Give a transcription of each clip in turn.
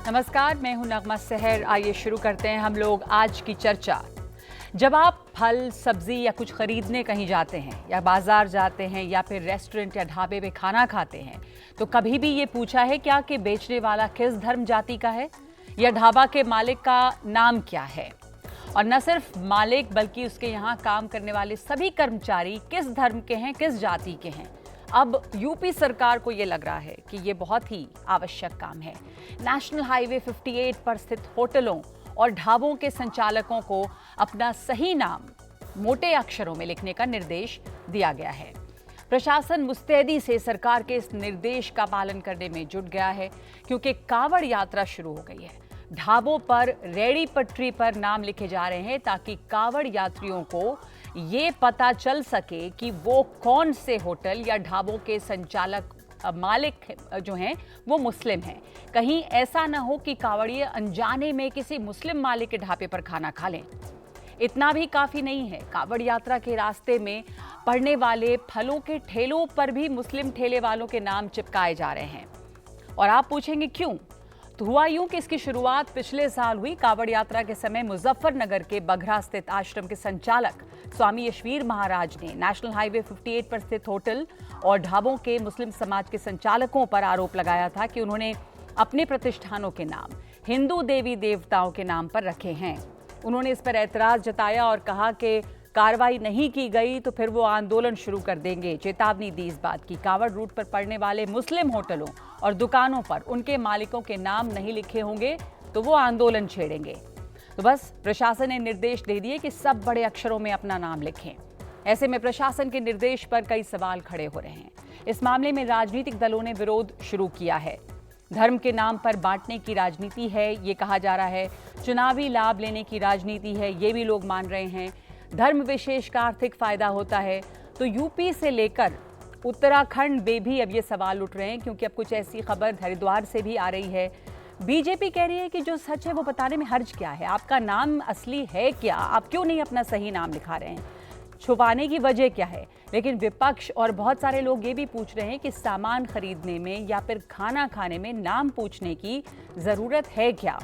नमस्कार, मैं हूं नगमा सहर। आइए शुरू करते हैं हम लोग आज की चर्चा। जब आप फल, सब्जी या कुछ खरीदने कहीं जाते हैं या बाजार जाते हैं या फिर रेस्टोरेंट या ढाबे पे खाना खाते हैं तो कभी भी ये पूछा है क्या कि बेचने वाला किस धर्म जाति का है या ढाबा के मालिक का नाम क्या है? और न सिर्फ मालिक बल्कि उसके यहाँ काम करने वाले सभी कर्मचारी किस धर्म के हैं, किस जाति के हैं। अब यूपी सरकार को ये लग रहा है कि ये बहुत ही आवश्यक काम है। नेशनल हाईवे 58 पर स्थित होटलों और ढाबों के संचालकों को अपना सही नाम मोटे अक्षरों में लिखने का निर्देश दिया गया है। प्रशासन मुस्तैदी से सरकार के इस निर्देश का पालन करने में जुट गया है क्योंकि कांवड़ यात्रा शुरू हो गई है। ढाबों पर रेहड़ी पटरी पर नाम लिखे जा रहे हैं ताकि कांवड़ यात्रियों को ये पता चल सके कि वो कौन से होटल या ढाबों के संचालक मालिक जो हैं वो मुस्लिम हैं। कहीं ऐसा ना हो कि कांवड़िए अनजाने में किसी मुस्लिम मालिक के ढाबे पर खाना खा लें। इतना भी काफी नहीं है, कांवड़ यात्रा के रास्ते में पड़ने वाले फलों के ठेलों पर भी मुस्लिम ठेले वालों के नाम चिपकाए जा रहे हैं। और आप पूछेंगे क्यों? तो हुआ यूं कि इसकी शुरुआत पिछले साल हुई। कांवड़ यात्रा के समय मुजफ्फरनगर के बघरा स्थित आश्रम के संचालक स्वामी यशवीर महाराज ने नेशनल हाईवे 58 पर स्थित होटल और ढाबों के मुस्लिम समाज के संचालकों पर आरोप लगाया था कि उन्होंने अपने प्रतिष्ठानों के नाम हिंदू देवी देवताओं के नाम पर रखे हैं। उन्होंने इस पर ऐतराज जताया और कहा कि कार्रवाई नहीं की गई तो फिर वो आंदोलन शुरू कर देंगे। चेतावनी दी इस बात की कांवड़ रूट पर पड़ने वाले मुस्लिम होटलों और दुकानों पर उनके मालिकों के नाम नहीं लिखे होंगे तो वो आंदोलन छेड़ेंगे। तो बस प्रशासन ने निर्देश दे दिए कि सब बड़े अक्षरों में अपना नाम लिखें। ऐसे में प्रशासन के निर्देश पर कई सवाल खड़े हो रहे हैं। इस मामले में राजनीतिक दलों ने विरोध शुरू किया है। धर्म के नाम पर बांटने की राजनीति है ये कहा जा रहा है। चुनावी लाभ लेने की राजनीति है ये भी लोग मान रहे हैं। धर्म विशेष का आर्थिक फायदा होता है। तो यूपी से लेकर उत्तराखंड में भी अब ये सवाल उठ रहे हैं क्योंकि अब कुछ ऐसी खबर हरिद्वार से भी आ रही है। बीजेपी कह रही है कि जो सच है वो बताने में हर्ज क्या है, आपका नाम असली है क्या, आप क्यों नहीं अपना सही नाम लिखा रहे हैं, छुपाने की वजह क्या है। लेकिन विपक्ष और बहुत सारे लोग ये भी पूछ रहे हैं कि सामान खरीदने में या फिर खाना खाने में नाम पूछने की जरूरत है क्या।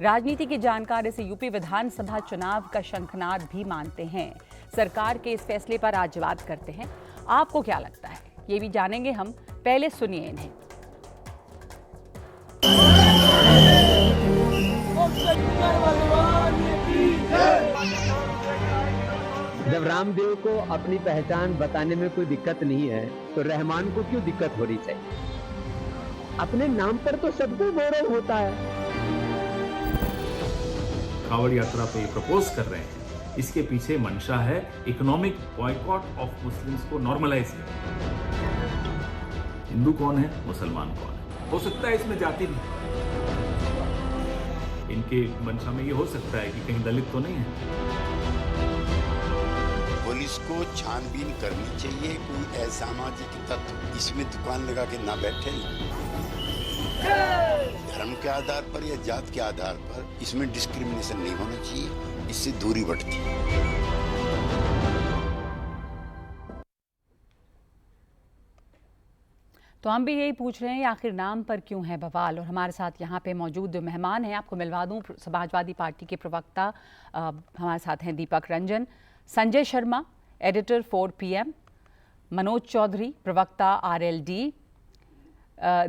राजनीति की जानकारी से यूपी विधानसभा चुनाव का शंखनाद भी मानते हैं। सरकार के इस फैसले पर आज बात करते हैं। आपको क्या लगता है ये भी जानेंगे हम। पहले सुनिए इन्हें। जब रामदेव को अपनी पहचान बताने में कोई दिक्कत नहीं है तो रहमान को क्यों दिक्कत हो रही चाहिए? अपने नाम पर तो सबको गौरव होता है। कांवड़ यात्रा पे प्रपोज कर रहे हैं, इसके पीछे मंशा है इकोनॉमिक बॉयकॉट ऑफ मुस्लिम्स को नॉर्मलाइज करना। हिंदू कौन है, मुसलमान कौन है, हो सकता है इसमें जाति नहीं, इनके मंशा में ये हो सकता है कि कहीं दलित तो नहीं है। पुलिस को छानबीन करनी चाहिए, कोई असामाजिक तत्व इसमें दुकान लगा के ना बैठे। धर्म के आधार पर या जात के आधार पर इसमें डिस्क्रिमिनेशन नहीं होना चाहिए, इससे दूरी बढ़ती है। तो हम भी यही पूछ रहे हैं आखिर नाम पर क्यों है बवाल। और हमारे साथ यहाँ पे मौजूद मेहमान हैं, आपको मिलवा दूं। समाजवादी पार्टी के प्रवक्ता हमारे साथ हैं दीपक रंजन, संजय शर्मा एडिटर 4 PM, मनोज चौधरी प्रवक्ता RLD,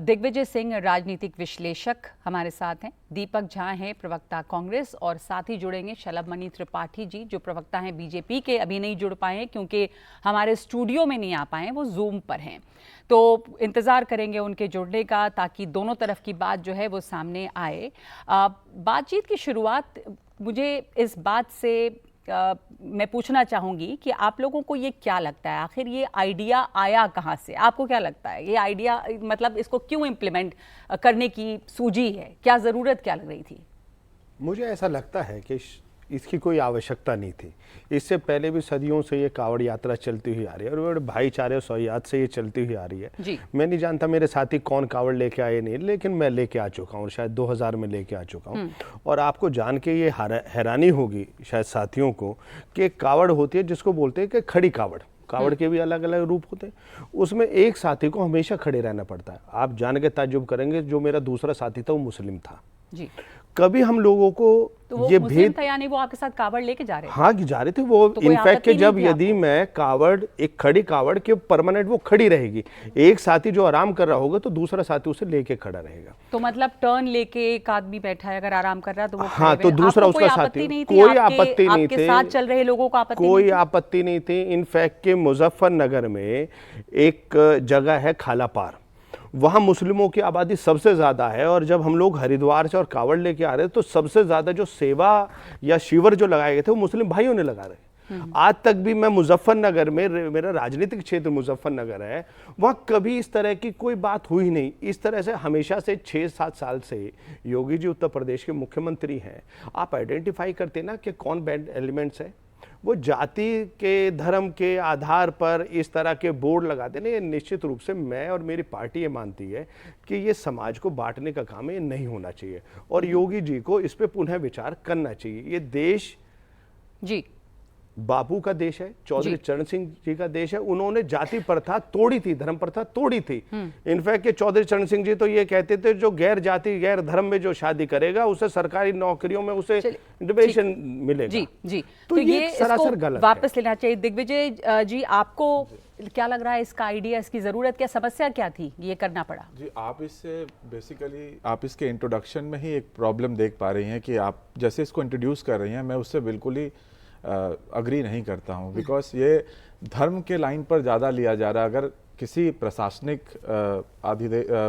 दिग्विजय सिंह राजनीतिक विश्लेषक हमारे साथ हैं, दीपक झा हैं प्रवक्ता कांग्रेस, और साथ ही जुड़ेंगे शलभमणि त्रिपाठी जी जो प्रवक्ता हैं बीजेपी के। अभी नहीं जुड़ पाए हैं क्योंकि हमारे स्टूडियो में नहीं आ पाए हैं, वो जूम पर हैं। तो इंतज़ार करेंगे उनके जुड़ने का ताकि दोनों तरफ की बात जो है वो सामने आए। बातचीत की शुरुआत मुझे इस बात से मैं पूछना चाहूँगी कि आप लोगों को ये क्या लगता है, आखिर ये आइडिया आया कहाँ से? आपको क्या लगता है ये आइडिया, मतलब इसको क्यों इम्प्लीमेंट करने की सूझी है, क्या ज़रूरत क्या लग रही थी? मुझे ऐसा लगता है कि इसकी कोई आवश्यकता नहीं थी। इससे पहले भी सदियों से ये कांवड़ यात्रा चलती हुई आ रही है और भाईचारे और सौहार्द से ये चलती हुई आ रही है। मैं नहीं जानता मेरे साथी कौन कांवड़ लेके आए नहीं, लेकिन मैं लेके आ चुका हूँ, शायद 2000 में लेके आ चुका हूँ। और आपको जान के ये हैरानी होगी शायद साथियों को कि कांवड़ होती है जिसको बोलते हैं कि खड़ी कांवड़। कावड़ के भी अलग अलग रूप होते हैं, उसमें एक साथी को हमेशा खड़े रहना पड़ता है। आप जान के ताज्जुब करेंगे, जो मेरा दूसरा साथी था वो मुस्लिम था जी। कभी हम लोगों को तो वो ये मुस्लिम भेद, था यानी वो आपके साथ कावड़ लेके जा रहे थे? हाँ जा रहे थे वो। तो कोई इनफैक्ट आपत्ति जब नहीं थी यदि मैं कावड़, एक खड़ी कावड़ के परमानेंट वो खड़ी रहेगी, एक साथी जो आराम कर रहा होगा तो दूसरा साथी उसे लेके खड़ा रहेगा। तो मतलब टर्न लेके एक आदमी बैठा है, अगर आराम कर रहा है तो वो हाँ, खड़े तो हुए हैं। दूसरा आपको उसका कोई साथी, आपत्ति नहीं थी? कोई आपत्ति नहीं आपके थे, साथ चल रहे लोगों को आपत्ति कोई नहीं थी? आपत्ति नहीं थी। इनफैक्ट के मुजफ्फरनगर में एक जगह है खालापार, वहाँ मुस्लिमों की आबादी सबसे ज़्यादा है, और जब हम लोग हरिद्वार से और कावड़ लेके आ रहे थे तो सबसे ज़्यादा जो सेवा या शिविर जो लगाए गए थे वो मुस्लिम भाइयों ने लगा रहे। आज तक भी मैं मुजफ्फरनगर में, मेरा राजनीतिक क्षेत्र मुजफ्फरनगर है, वहाँ कभी इस तरह की कोई बात हुई नहीं। इस तरह से हमेशा से 6-7 साल से योगी जी उत्तर प्रदेश के मुख्यमंत्री हैं, आप आइडेंटिफाई करते ना कि कौन बैड एलिमेंट्स है। वो जाति के, धर्म के आधार पर इस तरह के बोर्ड लगाते हैं, ये निश्चित रूप से मैं और मेरी पार्टी ये मानती है कि ये समाज को बांटने का काम है, ये नहीं होना चाहिए, और योगी जी को इस पे पुनः विचार करना चाहिए। ये देश जी बापू का देश है, चौधरी चरण सिंह जी का देश है। उन्होंने जाति प्रथा तोड़ी थी, धर्म प्रथा तोड़ी थी। इनफैक्ट चौधरी चरण सिंह जी तो ये कहते थे जो गैर जाति गैर धर्म में जो शादी करेगा उसे सरकारी नौकरियों में उसे डिविजन मिलेगा। जी जी। तो ये सरासर गलत वापस लेना चाहिए। दिग्विजय जी, आपको क्या लग रहा है इसका आइडिया, इसकी जरूरत क्या, समस्या क्या थी, ये करना पड़ा? जी, आप इससे बेसिकली आप इसके इंट्रोडक्शन में ही एक प्रॉब्लम देख पा रही हैं कि आप जैसे इसको इंट्रोड्यूस कर रही हैं, मैं उससे बिल्कुल ही अग्री नहीं करता हूं, बिकॉज ये धर्म के लाइन पर ज़्यादा लिया जा रहा है। अगर किसी प्रशासनिक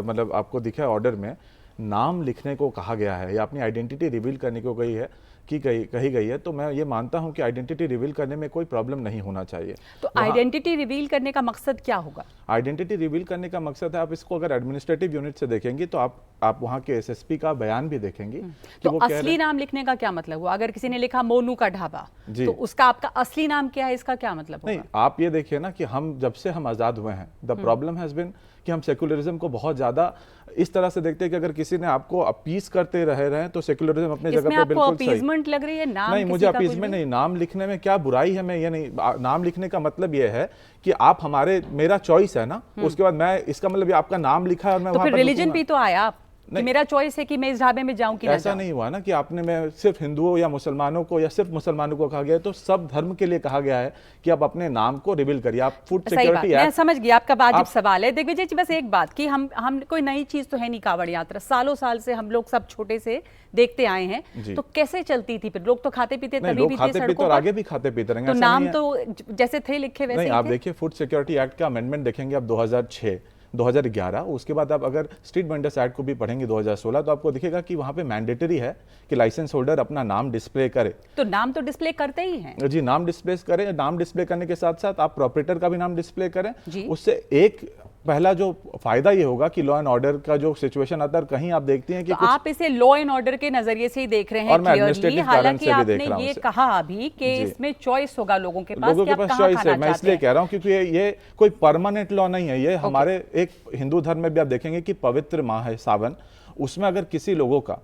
मतलब आपको दिखा है ऑर्डर में नाम लिखने को कहा गया है या अपनी आइडेंटिटी रिवील करने को कही गई है, तो मैं ये मानता हूं कि आइडेंटिटी रिवील करने में कोई प्रॉब्लम नहीं होना चाहिए। तो आइडेंटिटी रिवील करने का मकसद क्या होगा? आइडेंटिटी रिवील करने का मकसद है, आप इसको अगर एडमिनिस्ट्रेटिव यूनिट से देखेंगे तो आप वहां के एसएसपी का बयान भी देखेंगे कि तो वो असली नाम लिखने का क्या मतलब हुआ? अगर किसी ने लिखा मोनू का ढाबा, तो उसका आपका असली नाम क्या है, इसका क्या मतलब होगा? नहीं, आप ये देखिए ना कि हम जब से हम आजाद हुए हैं, द प्रॉब्लम हैज बीन कि हम सेकुलरिज्म को बहुत ज्यादा इस तरह से देखते हैं कि अगर किसी ने आपको अपीज करते रहे तो सेकुलरिज्म अपने जगह पे बिल्कुल सही। अपीजमेंट लग रही है नाम? नहीं, मुझे अपीजमेंट नहीं, नाम लिखने में क्या बुराई है, मैं ये नहीं, नाम लिखने का मतलब ये है कि आप मेरा चॉइस है ना, उसके बाद मैं, इसका मतलब आपका नाम लिखा है और मैं तो वहां फिर पर रिलीजन भी तो आया कि मेरा चॉइस है कि मैं इस ढाबे में जाऊं कि ना ऐसा जाऊं। नहीं हुआ ना कि आपने मैं सिर्फ हिंदुओं या मुसलमानों को या सिर्फ मुसलमानों को कहा गया है, तो सब धर्म के लिए कहा गया है कि आप अपने नाम को रिवील करिए। आप फूड सिक्योरिटी एक्ट, मैं समझ गया आपका वाजिब सवाल है। दिग्विजय जी, बस एक बात कि हम कोई नई चीज तो है नहीं कावड़ यात्रा, सालों साल से हम लोग सब छोटे से देखते आए हैं, तो कैसे चलती थी फिर? लोग तो खाते पीते तभी भी थे सड़कों पर, आगे भी खाते पीते रहेंगे, तो नाम तो जैसे थे लिखे वैसे नहीं। आप देखिए फूड सिक्योरिटी एक्ट का अमेंडमेंट देखेंगे आप 2006, 2011, उसके बाद आप अगर स्ट्रीट वेंडर्स एक्ट को भी पढ़ेंगे 2016, तो आपको दिखेगा कि वहां पे मैंडेटरी है कि लाइसेंस होल्डर अपना नाम डिस्प्ले करे। तो नाम तो डिस्प्ले करते ही हैं जी, नाम डिस्प्ले करें। नाम डिस्प्ले करने के साथ साथ आप प्रॉपरेटर का भी नाम डिस्प्ले करें। उससे एक पहला जो फायदा ये होगा कि लॉ एंड ऑर्डर का जो सिचुएशन आता है, कहीं आप देखती हैं कि तो आप इसे लॉ एंड ऑर्डर के नजरिए से ही देख रहे हैं क्लियरली, हालांकि आपने ये कहा अभी कि इसमें चॉइस होगा लोगों के पास चॉइस है। मैं इसलिए कह रहा हूं क्योंकि ये कोई परमानेंट लॉ नहीं है। ये हमारे एक हिंदू धर्म में भी आप देखेंगे कि पवित्र माह है सावन, उसमें अगर किसी लोगों का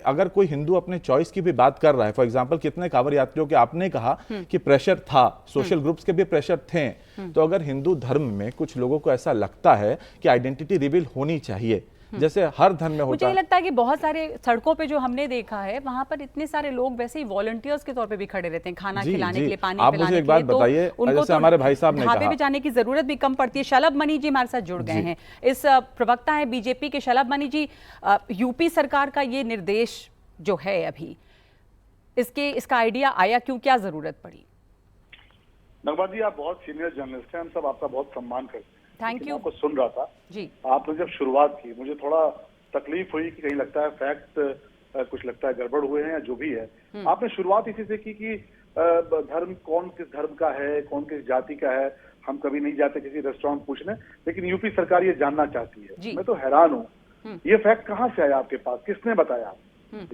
अगर कोई हिंदू अपने चॉइस की भी बात कर रहा है, फॉर एग्जांपल कितने कांवड़ यात्रियों के आपने कहा कि प्रेशर था, सोशल ग्रुप्स के भी प्रेशर थे, तो अगर हिंदू धर्म में कुछ लोगों को ऐसा लगता है कि आइडेंटिटी रिवील होनी चाहिए, जैसे हर धर्म में होता है। मुझे लगता है कि बहुत सारे सड़कों पे जो हमने देखा है वहां पर इतने सारे लोग वैसे ही वॉलंटियर्स के तौर पे भी खड़े रहते हैं, खाना खिलाने के लिए, पानी पिलाने के लिए। आप मुझे एक बात बताइए, जैसे हमारे भाई साहब ने कहा, ढाबे पे जाने की जरूरत भी कम पड़ती है। शलभ मनी जी हमारे साथ जुड़ गए हैं, इस प्रवक्ता है बीजेपी के शलभ मनी जी। यूपी सरकार का ये निर्देश जो है अभी, इसका आइडिया आया क्यों, क्या जरूरत पड़ी? नगवा जी, आप बहुत सीनियर जर्नलिस्ट हैं, हम सब आपका बहुत सम्मान करते हैं। Thank you. आपको सुन रहा था जी, आपने जब शुरुआत की, मुझे थोड़ा तकलीफ हुई कि कहीं लगता है फैक्ट कुछ लगता है गड़बड़ हुए हैं या जो भी है। आपने शुरुआत इसी से की कि धर्म कौन किस धर्म का है, कौन किस जाति का है, हम कभी नहीं जाते किसी रेस्टोरेंट पूछने, लेकिन यूपी सरकार ये जानना चाहती है। मैं तो हैरान हूँ, ये फैक्ट कहाँ से आया आपके पास, किसने बताया?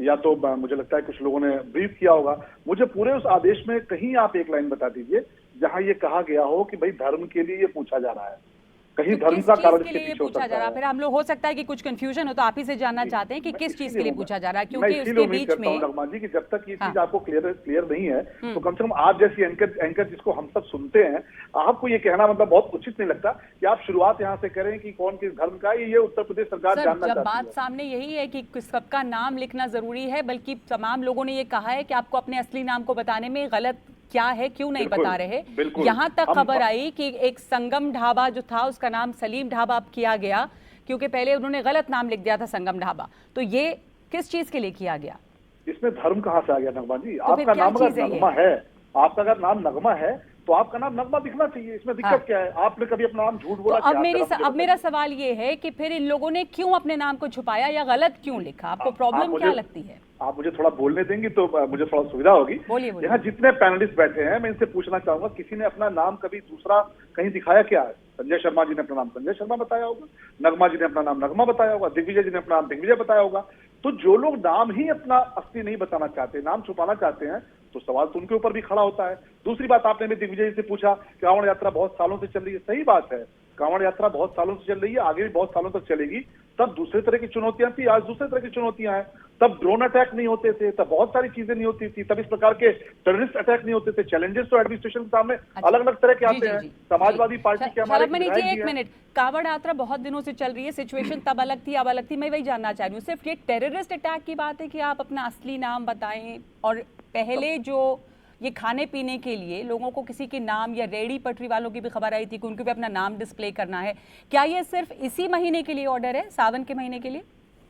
या तो मुझे लगता है कुछ लोगों ने ब्रीफ किया होगा। मुझे पूरे उस आदेश में कहीं आप एक लाइन बता दीजिए जहां ये कहा गया हो कि भाई धर्म के लिए ये पूछा जा रहा है। कहीं तो धर्म किस का चीज कारण के इसके लिए ये पीछे हो पूछा जा सकता रहा है? है। फिर हम लोग, हो सकता है कि कुछ कंफ्यूजन हो, तो आप ही से जानना चाहते हैं कि मैं किस चीज इसीलिए के लिए हूँ, पूछा जा रहा है, मैं क्योंकि इसीलिए उसके उम्मीद बीच करता हूँ में नगमा जी कि जब तक ये चीज हाँ। आपको क्लियर नहीं है तो कम से कम आप जैसी एंकर जिसको हम सब सुनते हैं, आपको ये कहना मतलब बहुत उचित नहीं लगता कि आप शुरुआत यहाँ से करें कि कौन किस धर्म का है। ये उत्तर प्रदेश सरकार सर, जानना जब चाहती बात है। सामने यही है कि सबका नाम लिखना जरूरी है, बल्कि तमाम लोगों ने ये कहा है कि आपको अपने असली नाम को बताने में गलत क्या है, क्यों नहीं बिल्कुल, बता रहे। बिल्कुल। यहाँ तक खबर आई कि एक संगम ढाबा जो था उसका नाम सलीम ढाबा अब किया गया, क्योंकि पहले उन्होंने गलत नाम लिख दिया था संगम ढाबा। तो ये किस चीज के लिए किया गया? इसमें धर्म कहाँ से आ गया नगमा जी? तो फिर आपका क्या नाम अगर चीज़ है ये? नगमा है, आपका अगर नाम नगमा है तो आपका नाम नगमा दिखना चाहिए। इसमें दिक्कत हाँ। क्या है? आपने कभी अपना नाम झूठ तो बोला? अब क्या मेरी आपका नाम मुझे मेरा बताइए। सवाल ये है कि फिर इन लोगों ने क्यों अपने नाम को छुपाया या गलत क्यों लिखा? आपको आप प्रॉब्लम मुझे- क्या लगती है? आप मुझे थोड़ा बोलने देंगी तो मुझे थोड़ा सुविधा होगी। बोलिए, बोलिए। यहाँ जितने पैनलिस्ट बैठे हैं, मैं इनसे पूछना चाहूंगा, किसी ने अपना नाम कभी दूसरा कहीं दिखाया क्या है? संजय शर्मा जी ने अपना नाम संजय शर्मा बताया होगा, नगमा जी ने अपना नाम नगमा बताया होगा, दिग्विजय जी ने अपना नाम दिग्विजय बताया होगा। तो जो लोग नाम ही अपना असली नहीं बताना चाहते, नाम छुपाना चाहते हैं, तो सवाल तो उनके ऊपर भी खड़ा होता है। दूसरी बात, आपने भी दिग्विजय जी से पूछा कांवड़ यात्रा बहुत सालों से चल रही है। सही बात है, कांवड़ यात्रा बहुत सालों से चल रही है, आगे भी बहुत सालों तक चलेगी। तब दूसरे तरह की चुनौतियां थी, आज दूसरे तरह की चुनौतियां हैं। तब ड्रोन अटैक नहीं होते थे, तब बहुत सारी चीजें नहीं होती थी, तब इस प्रकार के टेररिस्ट अटैक नहीं होते थे। चैलेंजेस तो एडमिनिस्ट्रेशन के सामने अलग अलग तरह के आते हैं। समाजवादी पार्टी के हमारे विधायक जी एक हैं। मिनट, कांवड़ यात्रा बहुत दिनों से चल रही है, सिचुएशन तब अलग थी अब अलग थी, मैं वही जानना चाह रही हूँ। सिर्फ ये टेररिस्ट अटैक की बात है कि आप अपना असली नाम बताएं, और पहले जो ये खाने पीने के लिए लोगों को किसी के नाम, या रेडी पटरी वालों की भी खबर आई थी कि उनको भी अपना नाम डिस्प्ले करना है, क्या ये सिर्फ इसी महीने के लिए ऑर्डर है, सावन के महीने के लिए?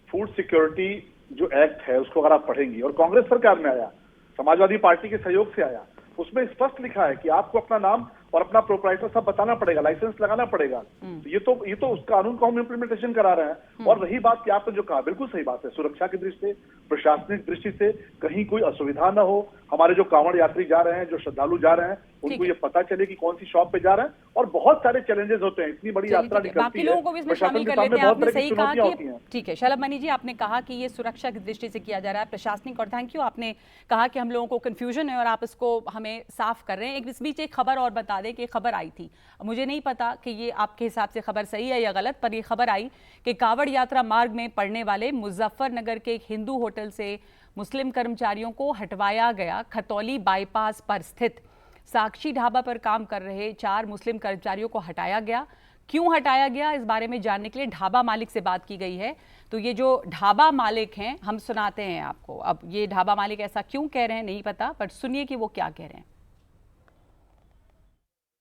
फूड सिक्योरिटी जो एक्ट है उसको अगर आप पढ़ेंगी, और कांग्रेस सरकार में आया, समाजवादी पार्टी के सहयोग से आया, उसमें स्पष्ट लिखा है कि आपको अपना नाम और अपना प्रोप्राइटर सब बताना पड़ेगा, लाइसेंस लगाना पड़ेगा। ये तो उस कानून को हम इम्प्लीमेंटेशन करा रहे हैं। और रही बात कि आपने जो कहा, बिल्कुल सही बात है, सुरक्षा की दृष्टि से, प्रशासनिक दृष्टि से कहीं कोई असुविधा न हो, हमारे जो कांवड़ यात्री जा रहे हैं, जो श्रद्धालु जा रहे हैं, उनको ये पता चले कि कौन सी शॉप पे जा रहे हैं। और बहुत सारे चैलेंजेस होते हैं, इतनी बड़ी यात्रा निकलती है, बाकी लोगों को भी इसमें शामिल कर लेते हैं। आपने सही कहा कि ठीक है, शलभ मनी जी, आपने कहा कि ये सुरक्षा की दृष्टि से किया जा रहा है, प्रशासनिक, और थैंक यू, आपने कहा कि हम लोगों को कंफ्यूजन है और आप इसको हमें साफ कर रहे हैं। इस बीच एक खबर और बता दें कि खबर आई थी, मुझे नहीं पता कि ये आपके हिसाब से खबर सही है या गलत, पर ये खबर आई कि कांवड़ यात्रा मार्ग में पड़ने वाले मुजफ्फरनगर के एक हिंदू होटल से मुस्लिम कर्मचारियों को हटवाया गया। खतौली बाईपास पर स्थित साक्षी ढाबा पर काम कर रहे 4 मुस्लिम कर्मचारियों को हटाया गया। क्यों हटाया गया, इस बारे में जानने के लिए ढाबा मालिक से बात की गई है। तो ये जो ढाबा मालिक हैं, हम सुनाते हैं आपको। अब ये ढाबा मालिक ऐसा क्यों कह रहे हैं नहीं पता, पर सुनिए कि वो क्या कह रहे हैं।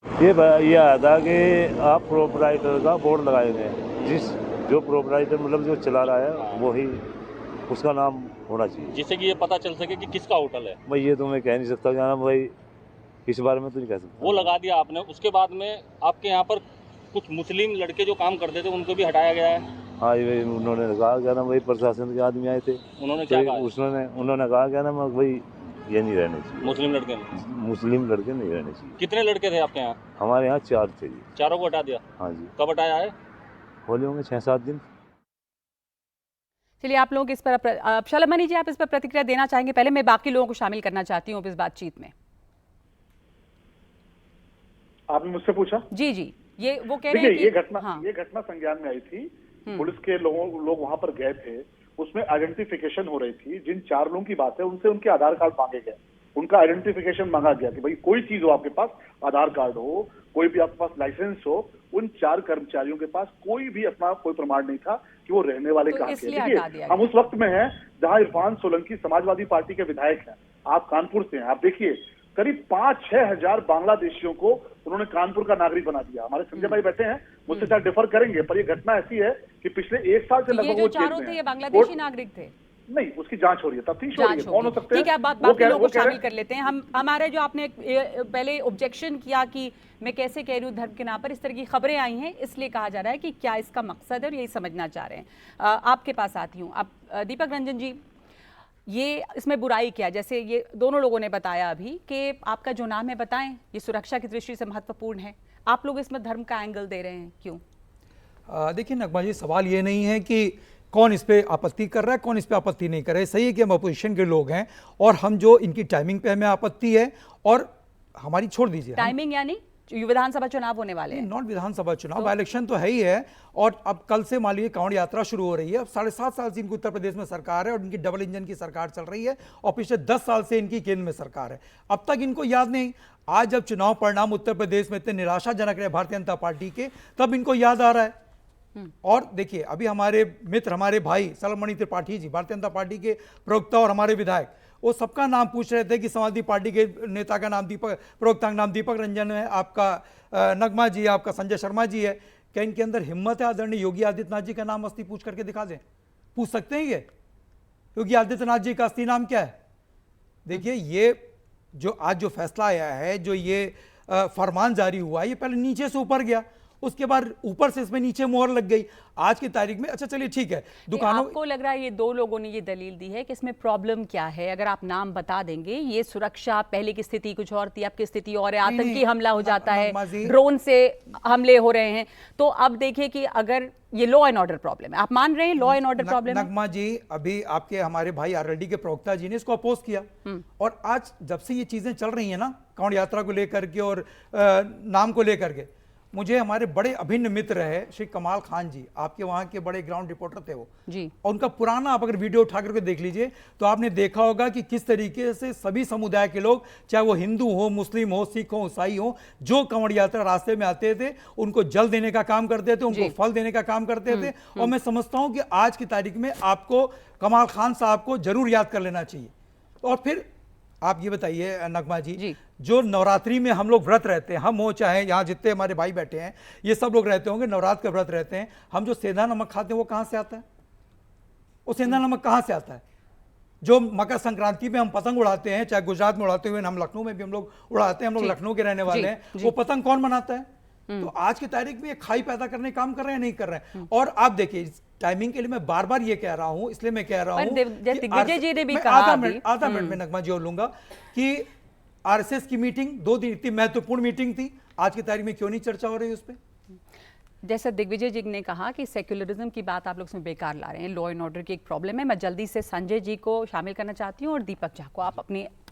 ये आया था कि आप प्रोपराइटर का बोर्ड लगाएंगे, जो प्रोपराइटर मतलब जो चला रहा है वही, उसका नाम होना चाहिए, जिससे कि ये पता चल सके कि किसका होटल है। भाई ये तो मैं कह नहीं सकता क्या नाम, भाई इस बारे में तो नहीं कह सकता। वो लगा दिया आपने, उसके बाद में आपके यहाँ पर कुछ मुस्लिम लड़के जो काम करते थे उनको भी हटाया गया है। हाँ, ये उन्होंने कहा क्या ना, भाई प्रशासन के आदमी आए थे, उन्होंने क्या कहा? उन्होंने कहा क्या ना, भाई ये नहीं रहने चाहिए, मुस्लिम लड़के नहीं रहने चाहिए। कितने लड़के थे आपके यहाँ? हमारे यहाँ 4 थे जी। चारों को हटा दिया? हाँ जी। कब हटाया है? होली होंगे 6-7 दिन। चलिए, आप लोग इस पर, शलभ मनी जी, आप इस पर प्रतिक्रिया देना चाहेंगे? पहले मैं बाकी लोगों को शामिल करना चाहती हूँ इस बातचीत में। आपने मुझसे पूछा? जी, ये वो कह रहे हैं कि ये घटना संज्ञान में आई थी, पुलिस के लोग वहां पर गए थे, उसमें आइडेंटिफिकेशन हो रही थी। जिन 4 लोगों की बात है उनसे उनके आधार कार्ड मांगे गए, उनका आइडेंटिफिकेशन मांगा गया कि भाई कोई चीज हो आपके पास, आधार कार्ड हो, कोई भी आपके पास लाइसेंस हो। उन 4 कर्मचारियों के पास कोई भी अपना कोई प्रमाण नहीं था कि वो रहने वाले कहाँ के। देखिए, हम उस वक्त में हैं जहां इरफान सोलंकी समाजवादी पार्टी के विधायक हैं, आप कानपुर से हैं। आप देखिए, करीब 5-6 हजार बांग्लादेशियों को उन्होंने कानपुर का नागरिक बना दिया। हमारे संजय भाई बैठे हैं, मुझसे शायद डिफर करेंगे, पर ये घटना ऐसी है कि पिछले 1 साल से लगभग ये जो 4 थे ये बांग्लादेशी नागरिक थे? नहीं, उसकी जांच हो रही है, तफ्तीश हो रही है, कौन हो सकते हैं। ठीक है, बाकी लोगों को शामिल कर लेते हैं। हमारे जो आपने पहले ऑब्जेक्शन किया कि मैं कैसे कह रही हूँ धर्म के नाम पर, इस तरह की खबरें आई हैं, इसलिए कहा जा रहा है कि क्या इसका मकसद है, और यही समझना चाह रहे हैं। आपके पास आती हूँ। आप दीपक रंजन जी, ये इसमें बुराई क्या है? जैसे ये दोनों लोगों ने बताया अभी कि आपका जो नाम है बताएं, ये सुरक्षा की दृष्टि से महत्वपूर्ण है, आप लोग इसमें धर्म का एंगल दे रहे हैं, क्यों? देखिए नगमा जी, सवाल ये नहीं है कि कौन इस पे आपत्ति कर रहा है, कौन इस पे आपत्ति नहीं कर रहा है। सही है कि हम अपोजिशन के लोग हैं, और हम जो इनकी टाइमिंग पे हमें आपत्ति है, और हमारी छोड़ दीजिए टाइमिंग यानी विधानसभा चुनाव होने वाले हैं। नॉट विधानसभा चुनाव, बाई इलेक्शन तो है ही है। और अब कल से मान लीजिए कांवड़ यात्रा शुरू हो रही है। अब 7.5 साल से इनकी उत्तर प्रदेश में सरकार है और इनकी डबल इंजन की सरकार चल रही है और पिछले 10 साल से इनकी केंद्र में सरकार है। अब तक इनको याद नहीं, आज जब चुनाव परिणाम उत्तर प्रदेश में इतने निराशाजनक रहे भारतीय जनता पार्टी के, तब इनको याद आ रहा है। और देखिए अभी हमारे मित्र, हमारे भाई सलमणि त्रिपाठी जी, भारतीय जनता पार्टी के प्रवक्ता और हमारे विधायक, वो सबका नाम पूछ रहे थे कि समाजवादी पार्टी के नेता का नाम दीपक, प्रवक्ता का नाम दीपक रंजन है, आपका नगमा जी, आपका संजय शर्मा जी है। क्या इनके अंदर हिम्मत है आदरणीय योगी आदित्यनाथ जी का नाम अस्थि पूछ करके दिखा दें? पूछ सकते हैं ये? योगी आदित्यनाथ जी का अस्थि नाम क्या है? देखिए ये जो आज जो फैसला आया है, जो ये फरमान जारी हुआ, ये पहले नीचे से ऊपर गया, उसके बाद ऊपर से इसमें नीचे मोहर लग गई आज की तारीख में। अच्छा चलिए ठीक है, दुकानों, आपको लग रहा है ये दो लोगों ने ये दलील दी है कि इसमें प्रॉब्लम क्या है? अगर आप नाम बता देंगे, ये सुरक्षा, पहले की स्थिति कुछ और थी, अब की स्थिति और है, आतंकी हमला हो जाता है, ड्रोन से हमले हो रहे हैं, तो अब देखिए कि अगर ये लॉ एंड ऑर्डर प्रॉब्लम है, आप मान रहे हैं लॉ एंड ऑर्डर प्रॉब्लम? नगमा जी, अभी आपके हमारे भाई आरएलडी के प्रवक्ता जी ने इसको अपोज किया और आज जब से ये चीजें चल रही है ना, कांवड़ यात्रा को लेकर के और नाम को लेकर के, मुझे हमारे बड़े अभिन्न मित्र है श्री कमाल खान जी, आपके वहां के बड़े ग्राउंड रिपोर्टर थे वो जी, और उनका पुराना आप अगर वीडियो उठा करके देख लीजिए तो आपने देखा होगा कि किस तरीके से सभी समुदाय के लोग, चाहे वो हिंदू हो, मुस्लिम हो, सिख हो, ईसाई हो, जो कांवड़ यात्रा रास्ते में आते थे उनको जल देने का काम करते थे, उनको फल देने का काम करते थे। और मैं समझता हूं कि आज की तारीख में आपको कमाल खान साहब को जरूर याद कर लेना चाहिए। और फिर आप ये बताइए नगमा जी, जो नवरात्रि में हम लोग व्रत रहते हैं, हम हो चाहे यहाँ जितने हमारे भाई बैठे हैं, ये सब लोग रहते होंगे, नवरात्र के व्रत रहते हैं, हम जो सेंधा नमक खाते हैं वो कहाँ से आता है? वो सेंधा नमक कहाँ से आता है? जो मकर संक्रांति में हम पतंग उड़ाते हैं, चाहे गुजरात में उड़ाते हुए, हम लखनऊ में भी हम लोग उड़ाते हैं, हम लोग लखनऊ के रहने वाले हैं, वो पतंग कौन बनाता है? तो आज की तारीख में ये खाई पैदा करने काम कर रहे हैं, नहीं कर रहे हैं। और आप देखिए टाइमिंग के लिए मैं बार बार ये कह रहा हूं, इसलिए मैं कह रहा हूं, दिग्विजय जी ने भी कहा, आधा मिनट में नगमा जी और लूंगा कि आरएसएस की मीटिंग 2 दिन इतनी महत्वपूर्ण मीटिंग थी, आज की तारीख में क्यों नहीं चर्चा हो रही उस पर? जैसा दिग्विजय जी ने कहा कि सेक्युलरिज्म की बात आप लोग इसमें बेकार ला रहे हैं, लॉ एंड ऑर्डर की एक प्रॉब्लम है। मैं जल्दी से संजय जी को शामिल करना चाहती हूँ और दीपक झा को। आप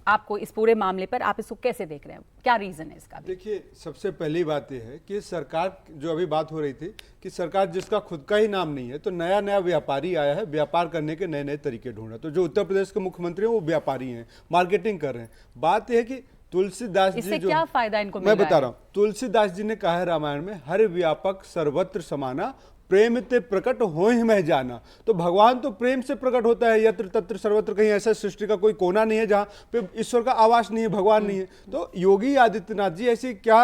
आपको इस पूरे मामले पर आप इसको कैसे देख रहे हैं, क्या रीजन है इसका? देखिए, सबसे पहली बात यह है कि सरकार, जो अभी बात हो रही थी कि सरकार जिसका खुद का ही नाम नहीं है, तो नया नया व्यापारी आया है, व्यापार करने के नए नए तरीके ढूंढ रहा है। तो जो उत्तर प्रदेश के मुख्यमंत्री हैं वो व्यापारी हैं, मार्केटिंग कर रहे हैं। बात यह है कि तुलसीदास जी, जो क्या फायदा इनको मैं बता रहा हूँ, तुलसीदास जी ने कहा है रामायण में, हर व्यापक सर्वत्र समाना, प्रेम ते प्रकट हो ही मैं जाना। तो भगवान तो प्रेम से प्रकट होता है, यत्र तत्र सर्वत्र, कहीं ऐसा सृष्टि का कोई कोना नहीं है जहां पे ईश्वर का आवास नहीं है, भगवान नहीं है। तो योगी आदित्यनाथ जी, ऐसी क्या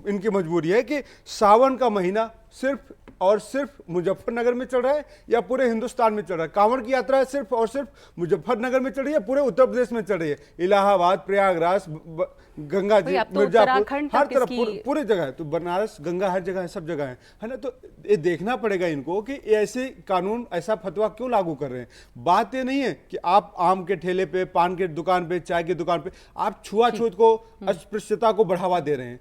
इनकी मजबूरी है कि सावन का महीना सिर्फ और सिर्फ मुजफ्फरनगर में चल रहा है या पूरे हिंदुस्तान में चल रहा है? कांवड़ की यात्रा सिर्फ और सिर्फ मुजफ्फरनगर में चल रही है, पूरे उत्तर प्रदेश में चल रही है, इलाहाबाद, प्रयागराज, गंगा जी, मिर्जापुर, हर तरफ पूरे जगह है। तो बनारस, गंगा हर जगह है, सब जगह है ना। तो ये देखना पड़ेगा इनको कि ऐसे कानून, ऐसा फतवा क्यों लागू कर रहे हैं। बात ये नहीं है कि आप आम के ठेले पे, पान के दुकान पे, चाय की दुकान पे आप छुआछूत को, अस्पृश्यता को बढ़ावा दे रहे हैं।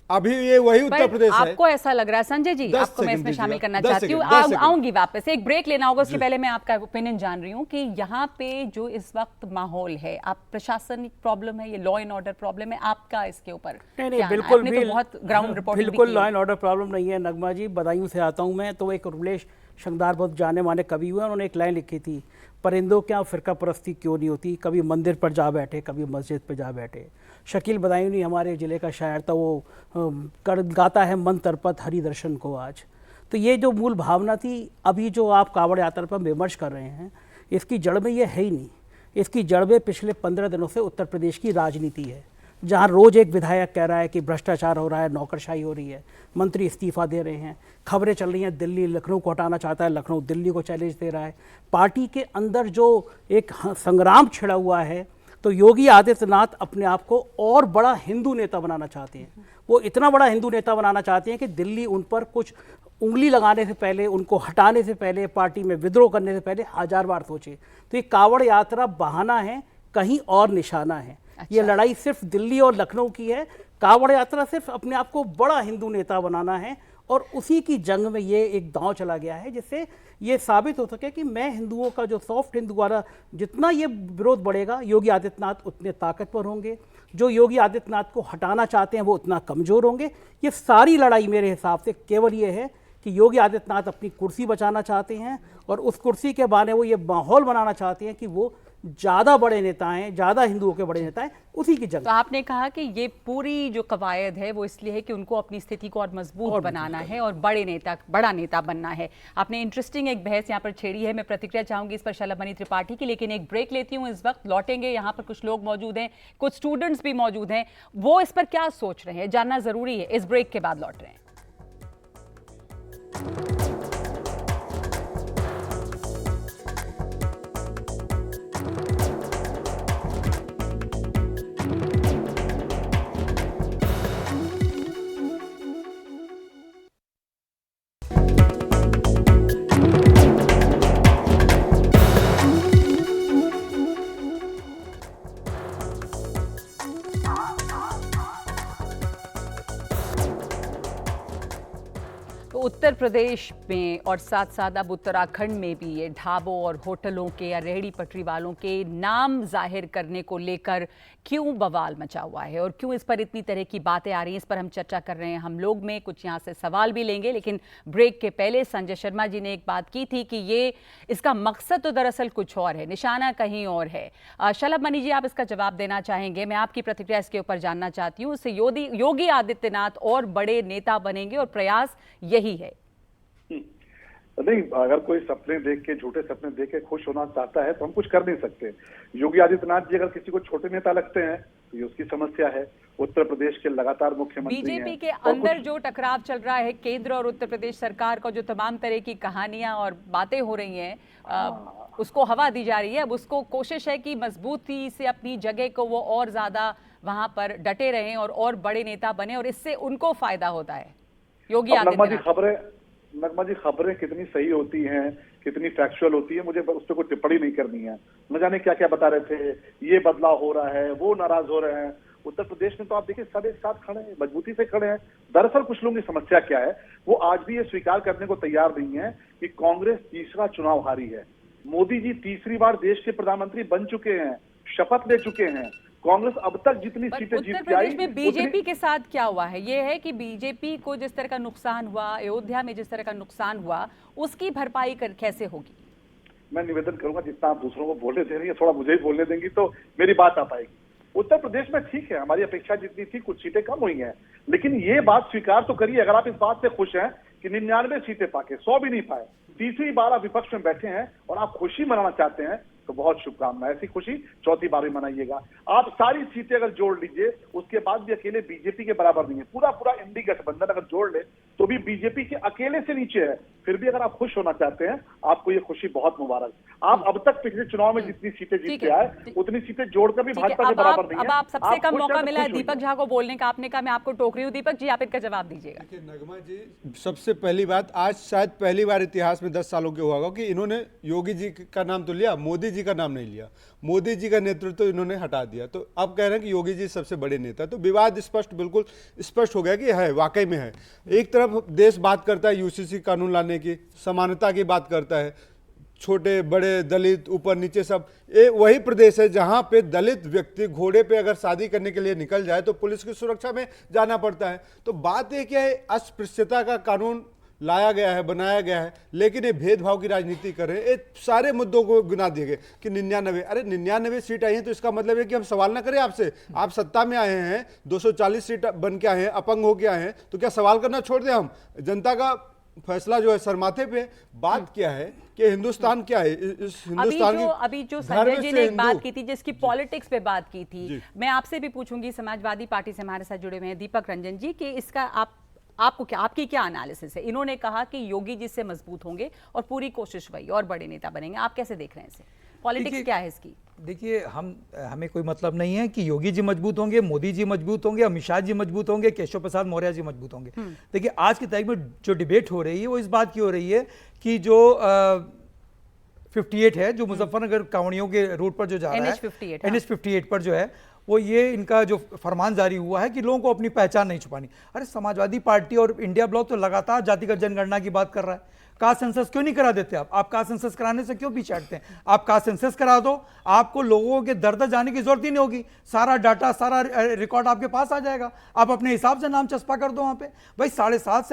अभी ये वही उत्तर प्रदेश है। आपको ऐसा लग रहा है संजय जी? आपको मैं इसमें शामिल करना चाहती हूँ, आऊंगी वापस, एक ब्रेक लेना होगा, उसके पहले मैं आपका ओपिनियन जान रही हूँ कि यहाँ पे जो इस वक्त माहौल है, आप प्रशासनिक प्रॉब्लम है, ये लॉ एंड ऑर्डर प्रॉब्लम है, आपका इसके ऊपर? नहीं, बिल्कुल भी, बहुत ग्राउंड रिपोर्ट, बिल्कुल लॉ एंड ऑर्डर प्रॉब्लम नहीं है नगमा जी। बदायूं से आता हूँ मैं, तो एक रुलेश शंकदार बहुत जाने माने कवि हुए, उन्होंने एक लाइन लिखी थी, परिंदों क्या फिरका परस्ती क्यों नहीं होती, कभी मंदिर पर जा बैठे, कभी मस्जिद पर जा बैठे। शकील बदायूनी हमारे ज़िले का शायर था, वो गाता है मन तरपत हरि दर्शन को आज। तो ये जो मूल भावना थी, अभी जो आप कांवड़ यात्रा पर विमर्श कर रहे हैं, इसकी जड़ में ये है ही नहीं। इसकी जड़ में पिछले 15 दिनों से उत्तर प्रदेश की राजनीति है, जहाँ रोज़ एक विधायक कह रहा है कि भ्रष्टाचार हो रहा है, नौकरशाही हो रही है, मंत्री इस्तीफा दे रहे हैं, खबरें चल रही हैं दिल्ली लखनऊ को हटाना चाहता है, लखनऊ दिल्ली को चैलेंज दे रहा है। पार्टी के अंदर जो एक संग्राम छिड़ा हुआ है, तो योगी आदित्यनाथ अपने आप को और बड़ा हिंदू नेता बनाना चाहते हैं। वो इतना बड़ा हिंदू नेता बनाना चाहते हैं कि दिल्ली उन पर कुछ उंगली लगाने से पहले, उनको हटाने से पहले, पार्टी में विद्रोह करने से पहले 1000 बार सोचे। तो ये कांवड़ यात्रा बहाना है, कहीं और निशाना है। अच्छा। ये लड़ाई सिर्फ दिल्ली और लखनऊ की है। कांवड़ यात्रा सिर्फ अपने आप को बड़ा हिंदू नेता बनाना है, और उसी की जंग में ये एक दांव चला गया है, जिससे ये साबित हो सके कि मैं हिंदुओं का जो सॉफ्ट हिंदू वाला, जितना ये विरोध बढ़ेगा, योगी आदित्यनाथ उतने ताकतवर होंगे। जो योगी आदित्यनाथ को हटाना चाहते हैं वो उतना कमज़ोर होंगे। ये सारी लड़ाई मेरे हिसाब से केवल ये है कि योगी आदित्यनाथ अपनी कुर्सी बचाना चाहते हैं और उस कुर्सी के बहाने वो ये माहौल बनाना चाहते हैं कि वो ज़्यादा बड़े नेता हैं, ज़्यादा हिंदुओं के बड़े नेता हैं, उसी की जंग। तो आपने कहा कि ये पूरी जो कवायद है वो इसलिए है कि उनको अपनी स्थिति को और मजबूत बनाना है और बड़ा नेता बनना है। आपने इंटरेस्टिंग एक बहस यहाँ पर छेड़ी है, मैं प्रतिक्रिया चाहूंगी इस पर शलभ त्रिपाठी की, लेकिन एक ब्रेक लेती हूँ इस वक्त। लौटेंगे, यहाँ पर कुछ लोग मौजूद हैं, कुछ स्टूडेंट्स भी मौजूद हैं, वो इस पर क्या सोच रहे हैं जानना जरूरी है। इस ब्रेक के बाद लौट रहे हैं। उत्तर प्रदेश में और साथ साथ अब उत्तराखंड में भी ये ढाबों और होटलों के या रेहड़ी पटरी वालों के नाम जाहिर करने को लेकर क्यों बवाल मचा हुआ है और क्यों इस पर इतनी तरह की बातें आ रही हैं, इस पर हम चर्चा कर रहे हैं। हम लोग में कुछ यहाँ से सवाल भी लेंगे, लेकिन ब्रेक के पहले संजय शर्मा जी ने एक बात की थी कि ये इसका मकसद तो दरअसल कुछ और है, निशाना कहीं और है। शलभ मनी जी, आप इसका जवाब देना चाहेंगे? मैं आपकी प्रतिक्रिया इसके ऊपर जानना चाहती हूँ। इससे योगी आदित्यनाथ और बड़े नेता बनेंगे और प्रयास यही है। नहीं, अगर कोई सपने देख के, झूठे सपने देख के खुश होना चाहता है तो हम कुछ कर नहीं सकते। योगी आदित्यनाथ जी अगर किसी को छोटे नेता लगते हैं तो ये उसकी समस्या है। उत्तर प्रदेश के लगातार मुख्यमंत्री बीजेपी के अंदर जो टकराव चल रहा है केंद्र और उत्तर प्रदेश सरकार का, जो तमाम तरह की कहानियां और बातें हो रही हैं, उसको हवा दी जा रही है। अब उसको कोशिश है कि मजबूती से अपनी जगह को वो और ज्यादा वहां पर डटे रहें और बड़े नेता बने, और इससे उनको फायदा होता है। योगी आदित्यनाथ, नगमा जी, खबरें कितनी सही होती हैं, कितनी फैक्चुअल होती है, मुझे उस पर कोई टिप्पणी नहीं करनी है। न जाने क्या क्या बता रहे थे, ये बदलाव हो रहा है, वो नाराज हो रहे हैं। उत्तर प्रदेश में तो आप देखिए सब एक साथ खड़े हैं, मजबूती से खड़े हैं। दरअसल कुछ लोगों की समस्या क्या है, वो आज भी ये स्वीकार करने को तैयार नहीं है कि कांग्रेस तीसरा चुनाव हारी है। मोदी जी तीसरी बार देश के प्रधानमंत्री बन चुके हैं, शपथ ले चुके हैं। कांग्रेस अब तक जितनी सीटें जीत के आई, उत्तर प्रदेश में बीजेपी के साथ क्या हुआ है? ये है कि बीजेपी को जिस तरह का नुकसान हुआ, अयोध्या में जिस तरह का नुकसान हुआ, उसकी भरपाई कैसे होगी? मैं निवेदन करूंगा, जितना आप दूसरों को बोलने दे रही है, थोड़ा मुझे ही बोलने देंगी तो मेरी बात आ पाएगी। उत्तर प्रदेश में ठीक है, हमारी अपेक्षा जितनी थी, कुछ सीटें कम हुई हैं, लेकिन ये बात स्वीकार तो करिए, अगर आप इस बात से खुश हैं कि 99 सीटें पाके 100 भी नहीं पाए, तीसरी बार आप विपक्ष में बैठे हैं और आप खुशी मनाना चाहते हैं तो बहुत शुभकामनाएं। ऐसी खुशी चौथी बार भी मनाइएगा। आप सारी सीटें अगर जोड़ लीजिए, उसके बाद भी अकेले बीजेपी के बराबर नहीं है। पूरा इंडी गठबंधन अगर जोड़ ले तो भी बीजेपी के अकेले से नीचे है। फिर भी अगर आप खुश होना चाहते हैं, आपको ये खुशी बहुत मुबारक। आप अब तक पिछले चुनाव में जितनी सीटें जीत के आए, उतनी सीटें जोड़कर भी भाजपा के बराबर नहीं है। अब आप सबसे कम मौका मिला है दीपक झा को बोलने का, आपने कहा मैं आपको टोक रही हूँ। दीपक जी, आप इनका जवाब दीजिएगा। नगमा जी, सबसे पहली बात, आज शायद पहली बार इतिहास में 10 सालों के हुआ होगा कि इन्होंने योगी जी का नाम तो लिया, मोदी जी का नाम नहीं लिया। मोदी जी का नेतृत्व तो इन्होंने हटा दिया, तो अब कह रहे हैं कि योगी जी सबसे बड़े नेता। तो विवाद बिल्कुल स्पष्ट हो गया कि है, वाकई में है। एक तरफ देश बात करता है यूसीसी कानून लाने की, समानता की बात करता है, छोटे बड़े दलित ऊपर नीचे सब। ये वही प्रदेश है जहां पे दलित व्यक्ति घोड़े पे अगर शादी करने के लिए निकल जाए तो पुलिस की सुरक्षा में जाना पड़ता है। तो बात यह क्या है, अस्पृश्यता का कानून लाया गया है, बनाया गया है, लेकिन ये भेदभाव की राजनीति कर रहे हैं। ये सारे मुद्दों को गिना दिए गए कि 99, अरे 99 सीट आई है तो इसका मतलब है कि हम सवाल ना करें आपसे। आप सत्ता में आए हैं, 240 सीट बन के आए हैं, अपंग होके आए हैं, तो क्या सवाल करना छोड़ दें हम? जनता का फैसला जो है सरमाथे पे। बात क्या है कि हिंदुस्तान क्या है, इस हिंदुस्तान की अभी जो संजय जी ने एक बात की थी, जिसकी पॉलिटिक्स पे बात की थी, मैं आपसे भी पूछूंगी, समाजवादी पार्टी से हमारे साथ जुड़े हुए हैं दीपक रंजन जी, कि इसका आपको क्या, आपकी क्या एनालिसिस है? इन्होंने कहा कि योगी जी से मजबूत होंगे और पूरी कोशिश वही और बड़े नेता बनेंगे। आप कैसे देख रहे हैं इसे? पॉलिटिक्स क्या है इसकी? देखिए, हमें कोई मतलब नहीं है कि योगी जी मजबूत होंगे, मोदी जी मजबूत होंगे, अमित शाह जी मजबूत होंगे, केशव प्रसाद मौर्य जी मजबूत होंगे। देखिए, आज की तारीख में जो डिबेट हो रही है वो इस बात की हो रही है कि जो 58 है, जो मुजफ्फरनगर कांवड़ियों के रूट पर जो जा रहा है, NH 58 पर जो है, वो ये इनका जो फरमान जारी हुआ है कि लोगों को अपनी पहचान नहीं छुपानी। अरे समाजवादी पार्टी और इंडिया ब्लॉक तो लगातार जातिगत जनगणना की बात कर रहा है। कास्ट सेंसस क्यों नहीं करा देते? आप कास्ट सेंसस कराने से क्यों पीछे हटते हैं? आप कास्ट सेंसस करा दो, आपको लोगों के दर दर जाने की जरूरत ही नहीं होगी, सारा डाटा सारा रिकॉर्ड आपके पास आ जाएगा, आप अपने हिसाब से नाम चस्पा कर दो वहां पे। भाई 7.5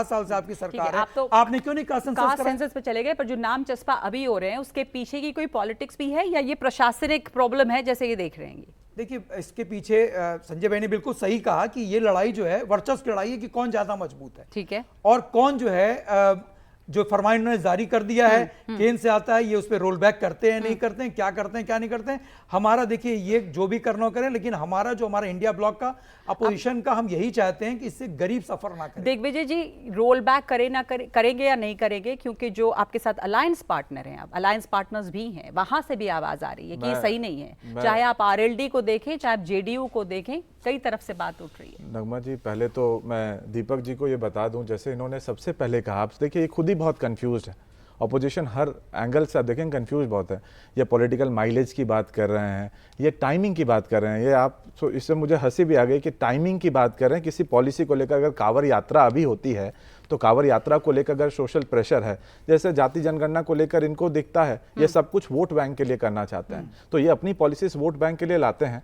साल से आपकी सरकार है, तो आपने क्यों नहीं कास्ट सेंसस पे चले गए? पर जो नाम चस्पा अभी हो रहे हैं उसके पीछे की कोई पॉलिटिक्स भी है या ये प्रशासनिक प्रॉब्लम है जैसे ये देख रहे हैं? देखिए, इसके पीछे संजय भाई ने बिल्कुल सही कहा कि ये लड़ाई जो है वर्चस्व लड़ाई है कि कौन ज्यादा मजबूत है, ठीक है, और कौन जो है जो फरमान उन्होंने जारी कर दिया है केंद्र से आता है, ये उस पर रोल बैक करते हैं नहीं करते हैं, क्या करते हैं क्या नहीं करते हैं। हमारा देखिए, ये जो भी करना करें, लेकिन हमारा जो हमारा इंडिया ब्लॉक का अपोजिशन का हम यही चाहते हैं कि इससे गरीब सफर ना करें। दिग्विजय जी, रोल बैक करे ना करेंगे या नहीं करेंगे, क्योंकि जो आपके साथ अलायंस पार्टनर हैं, अलायंस पार्टनर्स भी हैं, वहां से भी आवाज आ रही है कि ये सही नहीं है। चाहे आप आरएलडी को देखें, चाहे आप जेडीयू को देखें, कई तरफ से बात उठ रही है। नगमा जी, पहले तो मैं दीपक जी को ये बता दूं, जैसे इन्होंने सबसे पहले कहा, आप देखिए ये खुद ही बहुत कंफ्यूज्ड है, अपोजिशन हर एंगल से आप देखें कंफ्यूज बहुत है। ये पॉलिटिकल माइलेज की बात कर रहे हैं, ये टाइमिंग की बात कर रहे हैं, ये आप इससे मुझे हंसी भी आ गई कि टाइमिंग की बात कर रहे हैं किसी पॉलिसी को लेकर। अगर कांवड़ यात्रा अभी होती है तो कांवड़ यात्रा को लेकर अगर सोशल प्रेशर है, जैसे जाति जनगणना को लेकर इनको दिखता है ये सब कुछ वोट बैंक के लिए करना चाहते हैं, तो ये अपनी पॉलिसीज वोट बैंक के लिए लाते हैं।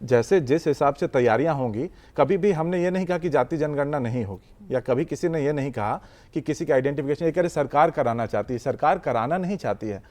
जैसे जिस हिसाब से तैयारियां होंगी, कभी भी हमने ये नहीं कहा कि जाति जनगणना नहीं होगी, या कभी किसी ने ये नहीं कहा कि किसी का आइडेंटिफिकेशन, ये कह रहे सरकार कराना चाहती है, सरकार कराना नहीं चाहती है।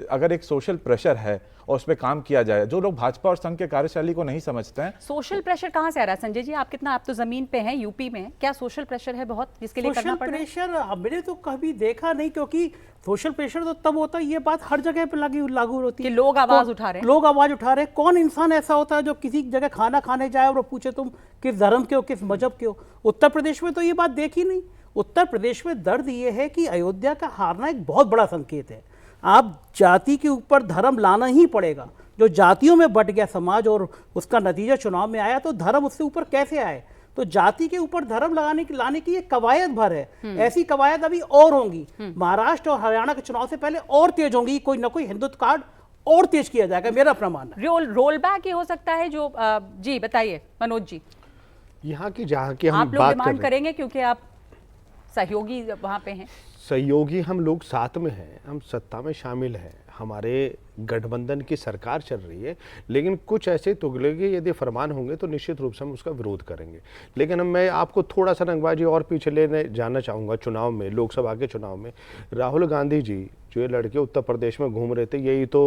अगर एक सोशल प्रेशर है और उस पर काम किया जाए, जो लोग भाजपा और संघ के कार्यशैली को नहीं समझते हैं। सोशल प्रेशर कहाँ से आ रहा है संजय जी? आप तो जमीन पे हैं, यूपी में, क्या सोशल प्रेशर है बहुत जिसके लिए करना पड़ रहा है? सोशल प्रेशर हमने तो कभी देखा नहीं, क्योंकि सोशल प्रेशर तो तब होता है, ये बात हर जगह पे लागू होती है कि लोग आवाज उठा रहे हैं। लोग आवाज उठा रहे हैं। कौन इंसान ऐसा होता है जो किसी जगह खाना खाने जाए और वो पूछे तुम किस धर्म के हो, किस मजहब के हो? उत्तर प्रदेश में तो ये बात देखी नहीं। उत्तर प्रदेश में दर्द ये है कि अयोध्या का हारना एक बहुत बड़ा संकेत है। आप जाति के ऊपर धर्म लाना ही पड़ेगा। जो जातियों में बट गया समाज और उसका नतीजा चुनाव में आया, तो धर्म उससे ऊपर कैसे आए? तो जाति के ऊपर धर्म लाने की ये कवायद भर है। ऐसी कवायद अभी और होंगी। महाराष्ट्र और हरियाणा के चुनाव से पहले और तेज होंगी। कोई ना कोई हिंदुत्व कार्ड और तेज किया जाएगा, मेरा प्रमाण है। रोल बैक ये हो सकता है जो जी बताइए मनोज जी। यहाँ की जहाँ की हम आप लोग डिमांड करेंगे क्योंकि आप सहयोगी वहां पे हैं। सहयोगी हम लोग साथ में हैं, हम सत्ता में शामिल हैं, हमारे गठबंधन की सरकार चल रही है, लेकिन कुछ ऐसे तुगलके यदि फरमान होंगे तो निश्चित रूप से हम उसका विरोध करेंगे। लेकिन मैं आपको थोड़ा सा नगबाजी और पीछे लेने जाना चाहूँगा। चुनाव में, लोकसभा के चुनाव में राहुल गांधी जी जो ये लड़के उत्तर प्रदेश में घूम रहे थे, यही तो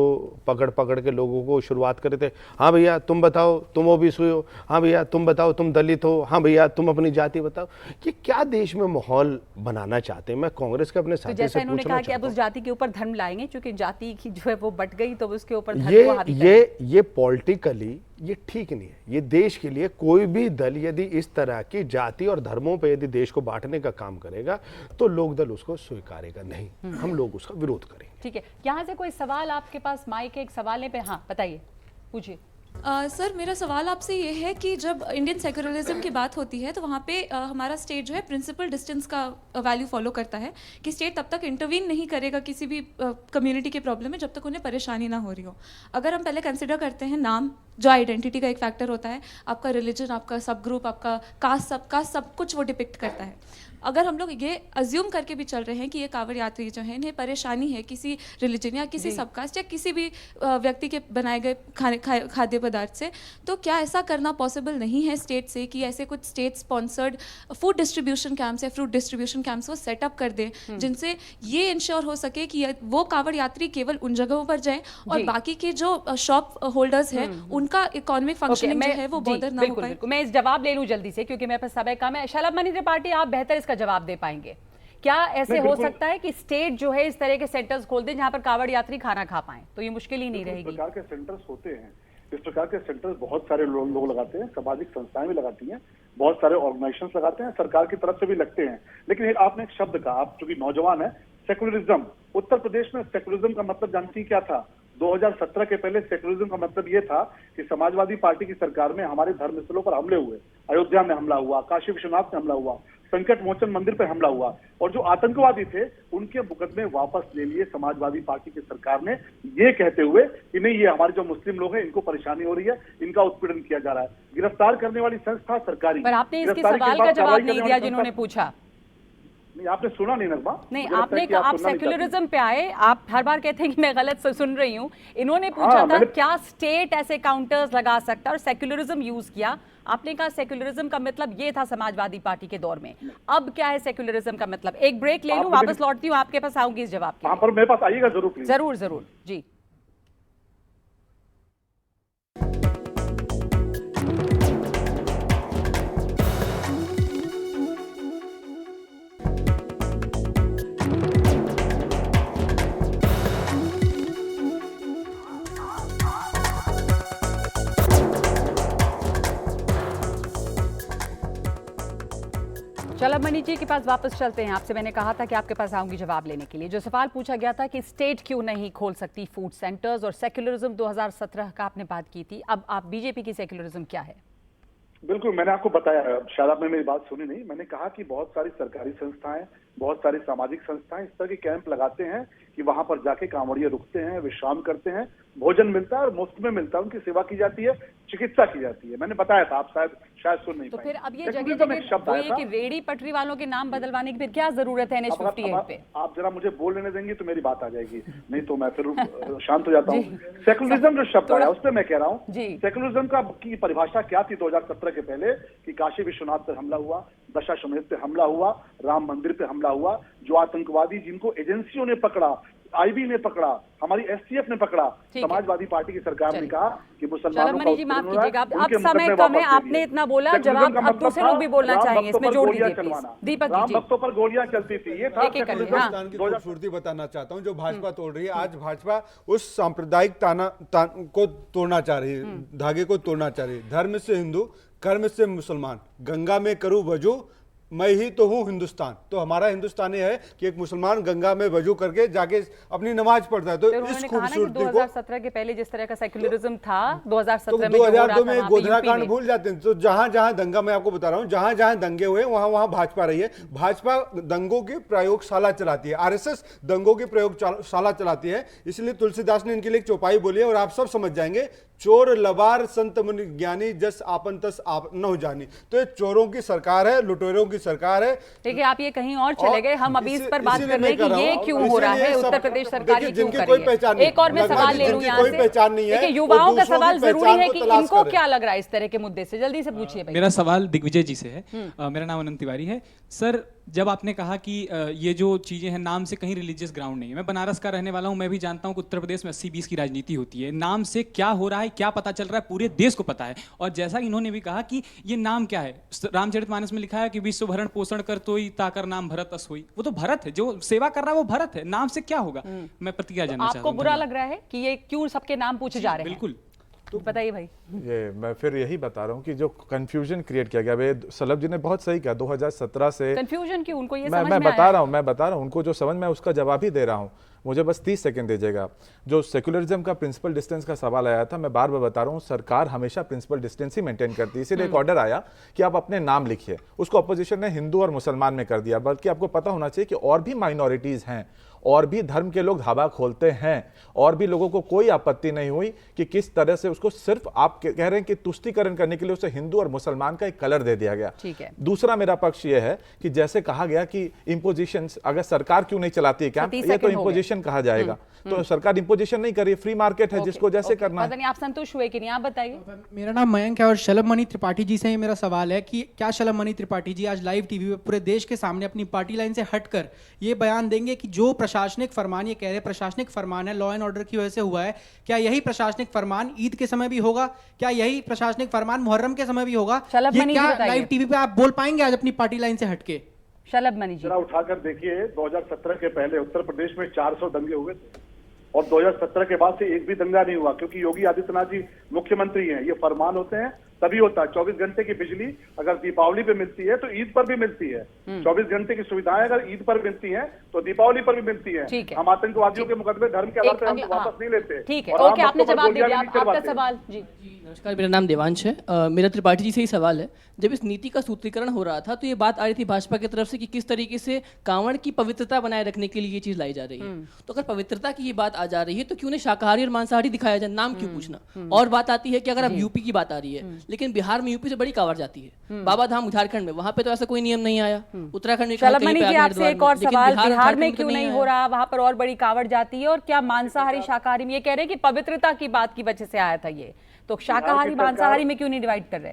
पकड़ पकड़ के लोगों को शुरुआत कर रहे थे। हाँ भैया तुम बताओ तुम ओबीसी हो, हाँ भैया तुम बताओ तुम दलित हो, हाँ भैया तुम अपनी जाति बताओ। ये क्या देश में माहौल बनाना चाहते हैं? मैं कांग्रेस के अपने साथी से पूछना उन्होंने कहा कि अब उस जाति के ऊपर धर्म लाएंगे, क्योंकि जाति की जो है वो बट गई, तो उसके ऊपर ये पॉलिटिकली ये ठीक नहीं है। ये देश के लिए कोई भी दल यदि इस तरह की जाति और धर्मों पे यदि देश को बांटने का काम करेगा तो लोक दल उसको स्वीकारेगा नहीं, हम लोग उसका विरोध करेंगे। ठीक है, यहाँ से कोई सवाल आपके पास? माइक है, एक सवाल है पे। हाँ बताइए, पूछिए। सर मेरा सवाल आपसे ये है कि जब इंडियन सेक्युलरिज्म की बात होती है तो वहाँ पे हमारा स्टेट जो है प्रिंसिपल डिस्टेंस का वैल्यू फॉलो करता है कि स्टेट तब तक इंटरवीन नहीं करेगा किसी भी कम्युनिटी के प्रॉब्लम में जब तक उन्हें परेशानी ना हो रही हो। अगर हम पहले कंसिडर करते हैं नाम, जो आइडेंटिटी का एक फैक्टर होता है, आपका रिलीजन, आपका सब ग्रुप, आपका कास्ट, सब कुछ वो डिपिक्ट करता है। अगर हम लोग ये अज्यूम करके भी चल रहे हैं कि ये कांवड़ यात्री जो है इन्हें परेशानी है किसी रिलीजन या किसी सबकास्ट या किसी भी व्यक्ति के बनाए गए खाद्य पदार्थ से, तो क्या ऐसा करना पॉसिबल नहीं है स्टेट से कि ऐसे कुछ state sponsored food distribution camps या फ्रूट डिस्ट्रीब्यूशन कैंप्स वो सेटअप कर दें जिनसे ये इंश्योर हो सके कि वो कांवड़ यात्री केवल उन जगहों पर जाएं और बाकी के जो शॉप होल्डर्स हैं उनका इकोनॉमिक फंक्शनिंग जो है वो बॉदर ना हो पाए। मैं इस जवाब ले लूं जल्दी से क्योंकि मेरे पास समय कम है। शलभ मनी त्रिपाठी, आप बेहतर इसका जवाब दे पाएंगे। क्या ऐसे हो सकता है कि स्टेट जो है इस तरह के सेंटर्स खोल दें जहां पर कांवड़ यात्री खाना खा पाएं, तो ये मुश्किल ही नहीं रहेगी? इस प्रकार के सेंटर्स होते हैं, इस प्रकार के सेंटर्स बहुत सारे लोग लगाते हैं, सामाजिक संस्थाएं भी लगाती हैं, बहुत सारे ऑर्गेनाइजेशंस लगाते हैं, सरकार की तरफ से भी लगते हैं। लेकिन आपने एक शब्द कहा, आप चूंकि नौजवान है, सेकुलरिज्म। उत्तर प्रदेश में सेकुलरिज्म का मतलब जानती क्या था? 2017 के पहले सेकुलरिज्म का मतलब ये था कि समाजवादी पार्टी की सरकार में हमारे धर्म स्थलों पर हमले हुए, अयोध्या में हमला हुआ, काशी विश्वनाथ में हमला हुआ, संकट मोचन मंदिर पर हमला हुआ, और जो आतंकवादी थे उनके मुकदमे वापस ले लिए समाजवादी पार्टी की सरकार ने, ये कहते हुए कि नहीं ये हमारे जो मुस्लिम लोग हैं इनको परेशानी हो रही है, इनका उत्पीड़न किया जा रहा है। गिरफ्तार करने वाली संस्था सरकारी, पर आपने इसके सवाल का जवाब नहीं दिया जिन्होंने पूछा। नहीं, आपने सुना नहीं नगमा? नहीं, आपने कहा आप सेक्युलरिज्म पे आए, आप हर बार कहते हैं कि मैं गलत सुन रही हूँ। इन्होंने पूछा था क्या स्टेट ऐसे काउंटर्स लगा सकता है और सेक्युलरिज्म यूज किया। आपने कहा सेक्युलरिज्म का मतलब ये था समाजवादी पार्टी के दौर में। अब क्या है सेक्युलरिज्म का मतलब? एक ब्रेक ले लूं, वापस लौटती हूँ, आपके पास आऊंगी इस जवाब के लिए। पर मेरे पास आइएगा जरूर प्लीज। जरूर जरूर जी। चलो मणि जी के पास वापस चलते हैं। आपसे मैंने कहा था कि आपके पास आऊंगी जवाब लेने के लिए। जो सवाल पूछा गया था कि स्टेट क्यों नहीं खोल सकती फूड सेंटर्स, और सेक्युलरिज्म 2017 का आपने बात की थी। अब आप बीजेपी की सेक्युलरिज्म क्या है? बिल्कुल, मैंने आपको बताया, शायद आपने मेरी बात सुनी नहीं। मैंने कहा कि बहुत सारी सरकारी संस्थाएं, बहुत सारी सामाजिक संस्थाएं इस तरह के कैंप लगाते हैं कि वहां पर जाके कांवड़िए रुकते हैं, विश्राम करते हैं, भोजन मिलता है और मुफ्त में मिलता है, उनकी सेवा की जाती है, चिकित्सा की जाती है। मैंने बताया था, आप शायद सुन नहीं तो पाए। फिर अब ये जगह कि रेडी पटरी वालों के नाम बदलवाने की फिर क्या जरूरत है NH 58 पे? आप जरा मुझे बोल लेने देंगे तो मेरी बात आ जाएगी, नहीं तो मैं फिर शांत हो जाता हूँ। सेकुलरिज्म जो शब्द आया उसमें मैं कह रहा हूँ सेकुलरिज्म की परिभाषा क्या थी 2017 के पहले, कि काशी विश्वनाथ पर हमला हुआ, दशाश्वमेध पे हमला हुआ, राम मंदिर पे हमला हुआ, जो आतंकवादी जिनको एजेंसियों ने पकड़ा, IB ने पकड़ा, हमारी STF ने पकड़ा, समाजवादी पार्टी की सरकार ने कहा कि मुसलमानों का जी माफ कीजिएगा, अब समय कम है, आपने इतना बोला, जवाब अब दूसरे लोग भी बोलना चाहेंगे, इसमें जोड़ दीजिए दीपक जी। राम भक्तों पर गोलियां चलती थी, ये था हिंदुस्तान की खूबसूरती बताना चाहता हूँ जो भाजपा तोड़ रही है। आज भाजपा उस सांप्रदायिक को तोड़ना चाह रही है, धागे को तोड़ना चाह रही है। धर्म से हिंदू, कर्म से मुसलमान, गंगा में करूं वजू, मैं ही तो हूं हिंदुस्तान। तो हमारा हिंदुस्तान ये है कि एक मुसलमान गंगा में वजू करके जाके अपनी नमाज पढ़ता है। तो इस खूबसूरती को 2017 के पहले जिस तरह का सेक्युलरिज्म था 2017 में 2002 में गोधरा कांड भूल जाते हैं। तो जहां जहां दंगा, मैं आपको बता रहा हूं, जहां जहां दंगे हुए वहां वहां भाजपा रही है। भाजपा दंगों की प्रयोगशाला चलाती है, RSS दंगों की प्रयोगशाला चलाती है। इसलिए तुलसीदास ने इनके लिए एक चौपाई बोली है और आप सब समझ जाएंगे, चोर लबार संत मुनि ज्ञानी जस आपन तस आप न जानी। तो ये चोरों की सरकार है, लुटेरों की सरकार है। देखिए आप ये कहीं और चले गए, हम अभी इस पर बात कर रहे हैं कि ये क्यों हो रहा है, उत्तर प्रदेश सरकार ये क्यों कर रही है। एक और मैं सवाल ले लूं यहाँ से, देखिए युवाओं का सवाल जरूरी है कि इनको क्या लग रहा है इस तरह के मुद्दे से, जल्दी से पूछिए। मेरा सवाल दिग्विजय जी से है। मेरा नाम अनंत तिवारी है। सर, जब आपने कहा कि ये जो चीजें हैं नाम से कहीं रिलीजियस ग्राउंड नहीं है, मैं बनारस का रहने वाला हूं, मैं भी जानता हूं कि उत्तर प्रदेश में 80-20 की राजनीति होती है। नाम से क्या हो रहा है, क्या पता चल रहा है, पूरे देश को पता है। और जैसा कि इन्होंने भी कहा कि ये नाम क्या है, रामचरितमानस में लिखा है कि विश्व भरण पोषण कर तोई ताकर नाम भरत अस होई। वो तो भरत है, जो सेवा कर रहा है वो भरत है, नाम से क्या होगा। मैं प्रतिक्रिया जानना चाहता हूं। आपको बुरा लग रहा है कि ये क्यों सबके नाम पूछे जा रहे हैं? बिल्कुल, तो बताइए भाई। ये मैं फिर यही बता रहा हूँ कि जो कंफ्यूजन क्रिएट किया गया, सलभ जी ने बहुत सही कहा, 2017 से कंफ्यूजन क्यों, उनको ये मैं बता रहा हूँ उनको जो समझ में, उसका जवाब ही दे रहा हूँ। मुझे बस 30 सेकंड दीजिएगा। जो सेक्युलरिज्म का प्रिंसिपल डिस्टेंस का सवाल आया था, मैं बार बार बता रहा हूँ, सरकार हमेशा प्रिंसिपल डिस्टेंस ही मेंटेन करती है। इसीलिए एक ऑर्डर आया कि आप अपने नाम लिखिए, उसको अपोजिशन ने हिंदू और मुसलमान में कर दिया। बल्कि आपको पता होना चाहिए कि और भी माइनॉरिटीज हैं, और भी धर्म के लोग ढाबा खोलते हैं, और भी लोगों को कोई आपत्ति नहीं हुई कि किस तरह से उसको सिर्फ आप कह रहे हैं कि तुष्टीकरण करने के लिए उसे हिंदू और मुसलमान का एक कलर दे दिया गया। ठीक है। दूसरा मेरा पक्ष यह है कि जैसे कहा गया कि इंपोजिशन, अगर सरकार क्यों नहीं चलाती है कैंप, ये तो इंपोजिशन कहा जाएगा। तो सरकार इंपोजिशन नहीं करी, फ्री मार्केट है जिसको जैसे करना है। आप संतुष्ट हुए कि नहीं, आप बताइए। मेरा नाम मयंक है और शलभ मणि त्रिपाठी जी से ही मेरा सवाल है कि क्या शलभ मणि त्रिपाठी जी आज लाइव टीवी पे पूरे देश के सामने अपनी पार्टी लाइन से हटकर ये बयान देंगे कि जो प्रशासनिक फरमान, ये कह रहे प्रशासनिक फरमान है, लॉ एंड ऑर्डर की वजह से हुआ है, क्या यही प्रशासनिक फरमान ईद के समय भी होगा? क्या यही प्रशासनिक फरमान मुहर्रम के समय भी होगा? ये क्या लाइव टीवी पे आप बोल पाएंगे आज अपनी पार्टी लाइन से हटके? शलभ मणि जी, जरा उठाकर देखिए, 2017 के पहले उत्तर प्रदेश में 400 दंगे हुए थे और 2017 के बाद से एक भी दंगा नहीं हुआ, क्योंकि योगी आदित्यनाथ जी मुख्यमंत्री हैं। ये फरमान होते हैं तभी होता है। 24 घंटे की बिजली अगर दीपावली पे मिलती है तो ईद पर भी मिलती है। 24 घंटे की सुविधाएं अगर ईद पर मिलती हैं तो दीपावली पर भी मिलती है। हम आतंकवादियों के मुकदमे धर्म के आधार पर हम वापस नहीं लेते। ठीक है, ओके, आपने जवाब दे दिया। आपका सवाल जी। नमस्कार, मेरा नाम देवांश है। मेरा त्रिपाठी जी से ही सवाल है, जब इस नीति का सूत्रीकरण हो रहा था तो ये बात आ रही थी भाजपा की तरफ से कि किस तरीके से कांवड़ की पवित्रता बनाए रखने के लिए ये चीज लाई जा रही है। तो अगर पवित्रता की ये बात आ जा रही है तो क्यों नहीं शाकाहारी और मांसाहारी दिखाया जाए, नाम क्यों पूछना। और बात आती है कि अगर अब यूपी की बात आ रही है लेकिन बिहार में यूपी से बड़ी कांवड़ जाती है। बाबा धाम झारखंड में, वहाँ पे तो ऐसा कोई नियम नहीं आया। उत्तराखंड में शलभ मणि जी, आपसे एक और सवाल, बिहार में क्यों नहीं हो रहा, वहाँ पर और बड़ी कांवड़ जाती है, और क्या मांसाहारी शाकाहारी में, ये कह रहे हैं कि पवित्रता की बात की वजह से आया था ये, तो शाकाहारी मांसाहारी में क्यों नहीं डिवाइड कर रहे?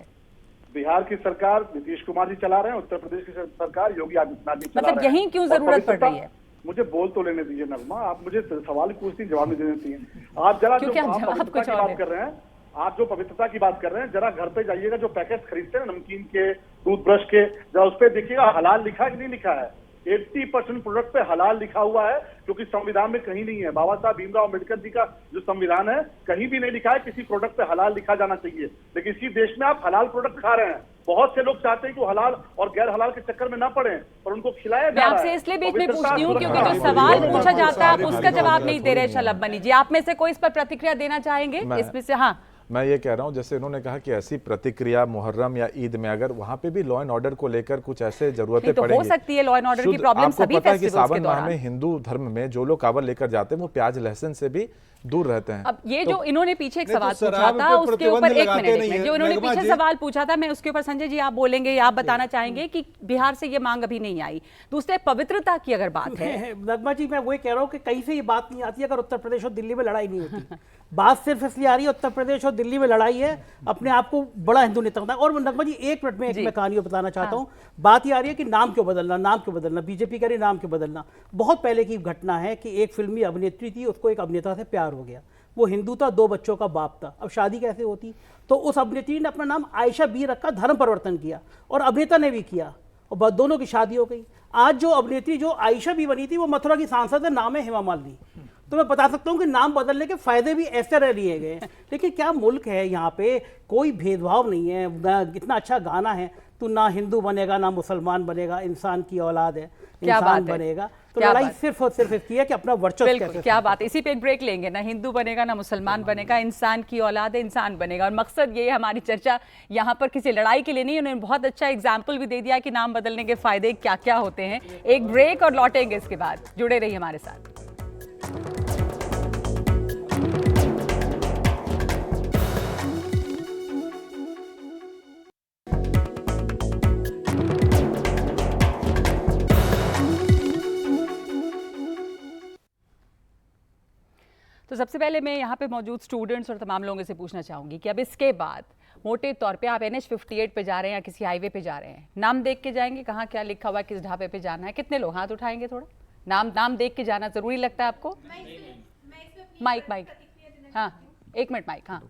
बिहार की सरकार नीतीश कुमार जी चला रहे हैं, उत्तर प्रदेश की सरकार योगी आदित्यनाथ जी चला रहे हैं। मतलब यही क्यों जरूरत पड़ रही है? मुझे बोल तो लेने दीजिए नगमा, आप मुझे सवाल पूछती जवाब नहीं देने चाहिए। आप जरा जो पवित्रता की बात कर रहे हैं, आप जो पवित्रता की बात कर रहे हैं, जरा घर पे जाइएगा, जो पैकेट खरीदते हैं नमकीन के, टूथब्रश के, जरा उस पर देखिएगा हलाल लिखा है कि नहीं लिखा है। 80% प्रोडक्ट पे हलाल लिखा हुआ है, क्योंकि संविधान में कहीं नहीं है। बाबा साहब भीमराव अम्बेडकर जी का जो संविधान है, कहीं भी नहीं लिखा है किसी प्रोडक्ट पे हलाल लिखा जाना चाहिए। लेकिन इसी देश में आप हलाल प्रोडक्ट खा रहे हैं। बहुत से लोग चाहते हैं कि वो हलाल और गैर हलाल के चक्कर में ना पड़े, पर उनको खिलाया जा रहा है। आपसे इसलिए बीच में पूछती हूँ क्योंकि जो सवाल पूछा जाता है आप उसका जवाब नहीं दे रहे। शलभ मणि जी, आप में से कोई इस पर प्रतिक्रिया देना चाहेंगे? इसमें से हाँ, मैं ये कह रहा हूँ, जैसे इन्होंने कहा कि ऐसी प्रतिक्रिया मुहर्रम या ईद में अगर वहाँ पे भी लॉ एंड ऑर्डर को लेकर कुछ ऐसे जरूरतें तो पड़ेंगी, हो सकती है लॉ एंड ऑर्डर की प्रॉब्लम सभी पता है कि फेस्टिवल्स के सावन माह दौरान। में हिंदू धर्म में जो लोग कांवड़ लेकर जाते हैं वो प्याज लहसुन से भी दूर रहते हैं। अब ये जो इन्होंने पीछे एक सवाल पूछा था उसके ऊपर एक मिनट, जो इन्होंने पीछे सवाल पूछा था, मैं उसके ऊपर संजय जी आप बोलेंगे या आप बताना चाहेंगे कि बिहार से ये मांग अभी नहीं आई। दूसरे पवित्रता की अगर बात है, नगमा जी मैं वही कह रहा हूँ कि कहीं से ये बात नहीं आती अगर उत्तर प्रदेश और दिल्ली में लड़ाई नहीं होती। बात सिर्फ इसलिए आ रही है उत्तर प्रदेश और दिल्ली में लड़ाई है, अपने आप को बड़ा हिंदू नेता होता है। और नगमा जी एक मिनट में एक मैं कहानी बताना चाहता हूँ। बात ये आ रही है कि नाम क्यों बदलना, नाम क्यों बदलना, बीजेपी कह रही नाम क्यों बदलना। बहुत पहले की घटना है कि एक फिल्मी अभिनेत्री थी, उसको एक अभिनेता से प्यार हो गया, वो हिंदू था, 2 बच्चों का बाप था। अब शादी कैसे होती, तो उस अभिनेत्री ने अपना नाम आयशा बी रखा, धर्म परिवर्तन किया, और अभिनेता ने भी किया, और दोनों की शादी हो गई। आज जो अभिनेत्री जो आयशा बी बनी थी वो मथुरा की सांसद है, नाम है हेमा मालिनी। तो मैं बता सकता हूँ कि नाम बदलने के फायदे भी ऐसे रह लिए गए। लेकिन क्या मुल्क है, यहाँ पे कोई भेदभाव नहीं है। इतना अच्छा गाना है, तू ना हिंदू बनेगा ना मुसलमान बनेगा, इंसान की औलाद है, इंसान बनेगा। तो लड़ाई सिर्फ और सिर्फ इसकी है कि अपना वर्चस्व कैसे। क्या बात है, इसी पे एक ब्रेक लेंगे। ना हिंदू बनेगा ना मुसलमान बनेगा, इंसान की औलाद है, इंसान बनेगा। और मकसद ये है, हमारी चर्चा यहाँ पर किसी लड़ाई के लिए नहीं। उन्होंने बहुत अच्छा एग्जाम्पल भी दे दिया कि नाम बदलने के फायदे क्या क्या होते हैं। एक ब्रेक और लौटेंगे इसके बाद, जुड़े रहिए हमारे साथ। तो सबसे पहले मैं यहाँ पे मौजूद स्टूडेंट्स और तमाम लोगों से पूछना चाहूँगी कि अब इसके बाद मोटे तौर पे आप NH 58 पे जा रहे हैं या किसी हाईवे पे जा रहे हैं, नाम देख के जाएंगे कहाँ क्या लिखा हुआ है, किस ढाबे पे जाना है? कितने लोग हाथ उठाएंगे? थोड़ा नाम देख के जाना जरूरी लगता है आपको? माइक हाँ, एक मिनट माइक। हाँ,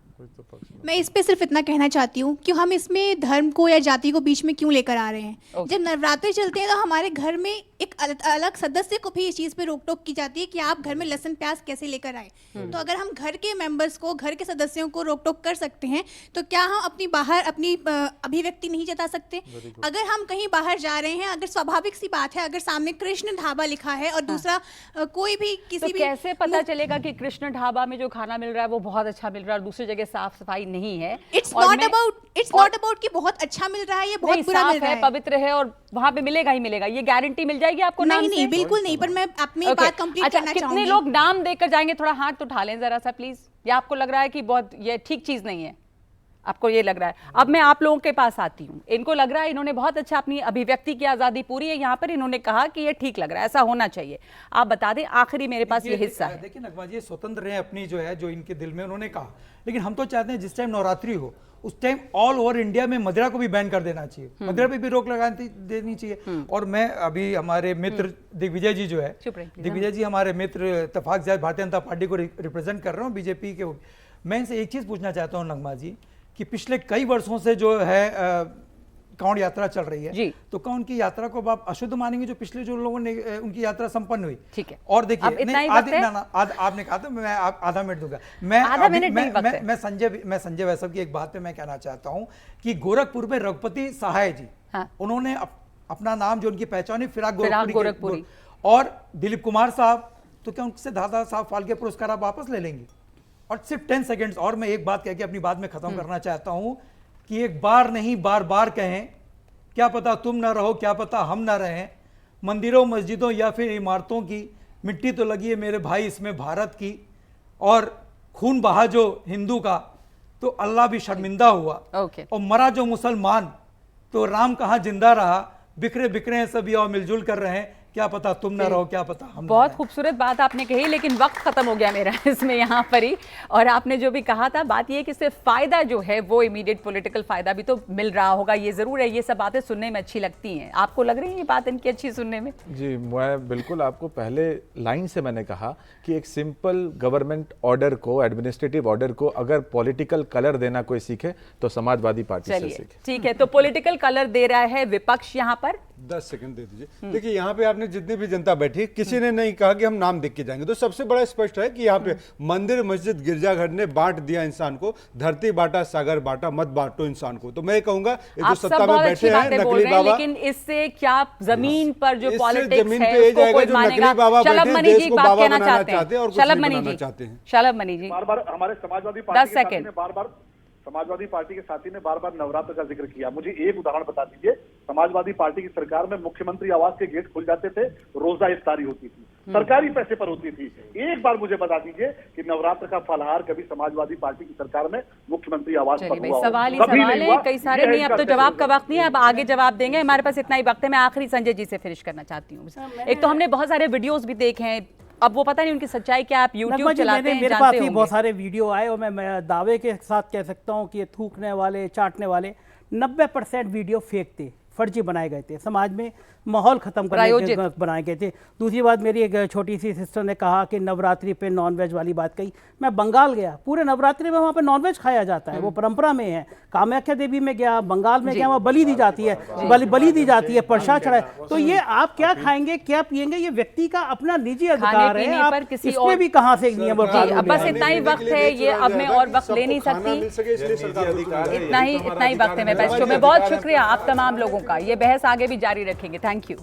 मैं इस पे सिर्फ इतना कहना चाहती हूँ कि हम इसमें धर्म को या जाति को बीच में क्यों लेकर आ रहे हैं। जब नवरात्रि चलते हैं तो हमारे घर में एक अलग सदस्य को भी इस चीज़ पे रोक टोक की जाती है कि आप घर में लहसुन प्याज कैसे लेकर आए। तो अगर हम घर के मेंबर्स को, घर के सदस्यों को रोक टोक कर सकते हैं तो क्या हम अपनी अभिव्यक्ति नहीं जता सकते? अगर हम कहीं बाहर जा रहे हैं, अगर स्वाभाविक सी बात है, अगर सामने कृष्ण ढाबा लिखा है और दूसरा कोई भी किसी भी, कैसे पता चलेगा कि कृष्ण ढाबा में जो खाना मिल रहा है वो बहुत अच्छा मिल रहा है और दूसरी जगह साफ सफाई नहीं है? इट्स नॉट अबाउट कि बहुत अच्छा मिल रहा है या बहुत बुरा मिल रहा है, पवित्र है और वहां पे मिलेगा ही मिलेगा, ये गारंटी मिल जाएगी आपको? नहीं, बिल्कुल नहीं। पर मैं अपनी बात कंप्लीट करना चाहूंगी। कितने लोग नाम देकर जाएंगे? थोड़ा हाथ उठा लें जरा सा प्लीज। या आपको लग रहा है कि बहुत ये ठीक चीज नहीं है, आपको ये लग रहा है? अब मैं आप लोगों के पास आती हूँ। इनको लग रहा है इन्होंने बहुत अच्छा, अपनी अभिव्यक्ति की आजादी पूरी है यहाँ पर, इन्होंने कहा कि ये ठीक लग रहा है, ऐसा होना चाहिए। आप बता दें, आखिरी मेरे पास ये हिस्सा है। देखिए नगमा जी, स्वतंत्र है अपनी जो है, जो इनके दिल में उन्होंने कहा। लेकिन हम तो चाहते हैं जिस टाइम नवरात्रि हो उस टाइम ऑल ओवर इंडिया में मदिरा को भी बैन कर देना चाहिए, मदिरा पे भी रोक लगा देनी चाहिए। और मैं अभी हमारे मित्र दिग्विजय जी जो है, दिग्विजय जी हमारे मित्र इत्तेफाक जाहिर भारतीय जनता पार्टी को रिप्रेजेंट कर रहा हूँ, बीजेपी के। मैं इनसे एक चीज पूछना चाहता हूँ नगमा जी कि पिछले कई वर्षों से जो है कांवड़ यात्रा चल रही है, तो क्या उनकी यात्रा को आप अशुद्ध मानेंगे जो पिछले जो लोगों ने उनकी यात्रा संपन्न हुई? ठीक है। और देखिए, आपने कहा था, मैं आधा मिनट दूंगा। मैं संजय वैष्णव की एक बात पे मैं कहना चाहता हूं कि गोरखपुर में रघुपति सहाय जी, उन्होंने अपना नाम जो उनकी पहचान है फिराक गोरखपुरी, और दिलीप कुमार साहब, तो क्या उनसे दादा साहब फाल्के पुरस्कार आप वापस ले लेंगे? और सिर्फ 10 सेकेंड्स और मैं एक बात कह के अपनी बात में खत्म करना चाहता हूं कि एक बार नहीं बार बार कहें, क्या पता तुम ना रहो, क्या पता हम ना रहें। मंदिरों, मस्जिदों या फिर इमारतों की मिट्टी तो लगी है मेरे भाई इसमें भारत की, और खून बहा जो हिंदू का, तो अल्लाह भी शर्मिंदा हुआ। और मरा जो मुसलमान तो राम कहाँ जिंदा रहा, बिखरे बिखरे हैं सभी और मिलजुल कर रहे हैं, क्या पता तुम ना रहो, क्या पता हम। बहुत खूबसूरत बात आपने कही, लेकिन वक्त खत्म हो गया मेरा इसमें यहाँ पर ही। और आपने जो भी कहा था, बात ये कि इससे फायदा जो है वो इमीडिएट पॉलिटिकल फायदा भी तो मिल रहा होगा, ये जरूर है। ये सब बातें सुनने में अच्छी लगती हैं, आपको लग रही है ये बात इनकी अच्छी सुनने में? जी, मैं बिल्कुल आपको पहले लाइन से मैंने कहा कि एक सिंपल गवर्नमेंट ऑर्डर को, एडमिनिस्ट्रेटिव ऑर्डर को अगर पॉलिटिकल कलर देना कोई सीखे तो समाजवादी पार्टी से सीखे। ठीक है, तो पॉलिटिकल कलर दे रहा है विपक्ष यहाँ पर। 10 सेकंड दे दीजिए। देखिए यहाँ पे आपने जितनी भी जनता बैठी, किसी ने नहीं कहा कि हम नाम देख के जाएंगे। तो सबसे बड़ा स्पष्ट है कि यहाँ पे मंदिर, मस्जिद, गिरजाघर ने बांट दिया इंसान को, धरती बांटा, सागर बांटा, मत बांटो इंसान को। तो मैं कहूंगा ये जो सत्ता में बैठे हैं नकली बाबा, लेकिन इससे क्या जमीन पर जो पॉलिटिक्स जमीन है पे उसको कोई जो मानेगा? नकली बाबा बैठे हैं, देश को बाबा बनाना चाहते हैं और कुछ नहीं बनाना चाहते हैं। शलभ मनी जी, बार-बार हमारे समाजवादी 10 सेकंड समाजवादी पार्टी के साथी ने बार-बार नवरात्र का जिक्र किया। मुझे एक उदाहरण बता दीजिए, समाजवादी पार्टी की सरकार में मुख्यमंत्री आवास के गेट खुल जाते थे, रोजा इफ्तारी होती थी, सरकारी पैसे पर होती थी। एक बार मुझे बता दीजिए कि नवरात्र का फलहार कभी समाजवादी पार्टी की सरकार में मुख्यमंत्री आवास पर हुआ? सवाल ही सवाल है, कई सारे नहीं। अब तो जवाब का वक्त नहीं है, अब आगे जवाब देंगे, हमारे पास इतना ही वक्त है। मैं आखिरी संजय जी से फिनिश करना चाहती हूँ। एक तो हमने बहुत सारे वीडियोस भी देखे हैं, अब वो पता नहीं उनकी सच्चाई क्या, आप यूट्यूब चलाते हैं, मेरे पास भी बहुत सारे वीडियो आए और मैं दावे के साथ कह सकता हूँ कि ये थूकने वाले, चाटने वाले 90% वीडियो फेक थे, फर्जी बनाए गए थे, समाज में माहौल खत्म करने के बनाए गए थे। दूसरी बात, मेरी एक छोटी सी सिस्टर ने कहा कि नवरात्रि पे नॉनवेज वाली बात कही। मैं बंगाल गया, पूरे नवरात्रि में वहाँ पे नॉनवेज खाया जाता है, वो परंपरा में है। कामाख्या देवी में गया, बंगाल में गया, वहाँ बलि दी जाती है, बलि दी जाती है, प्रसाद चढ़ाए। तो ये आप क्या खाएंगे, क्या पिएंगे, ये व्यक्ति का अपना निजी अधिकार है। आप इसमें भी कहाँ से नियम और कानून? बस इतना ही वक्त है, ये अब मैं और वक्त ले नहीं सकती, इतना ही वक्त है मेरे पास। बहुत शुक्रिया आप तमाम लोगों का, ये बहस आगे भी जारी रखेंगे। Thank you.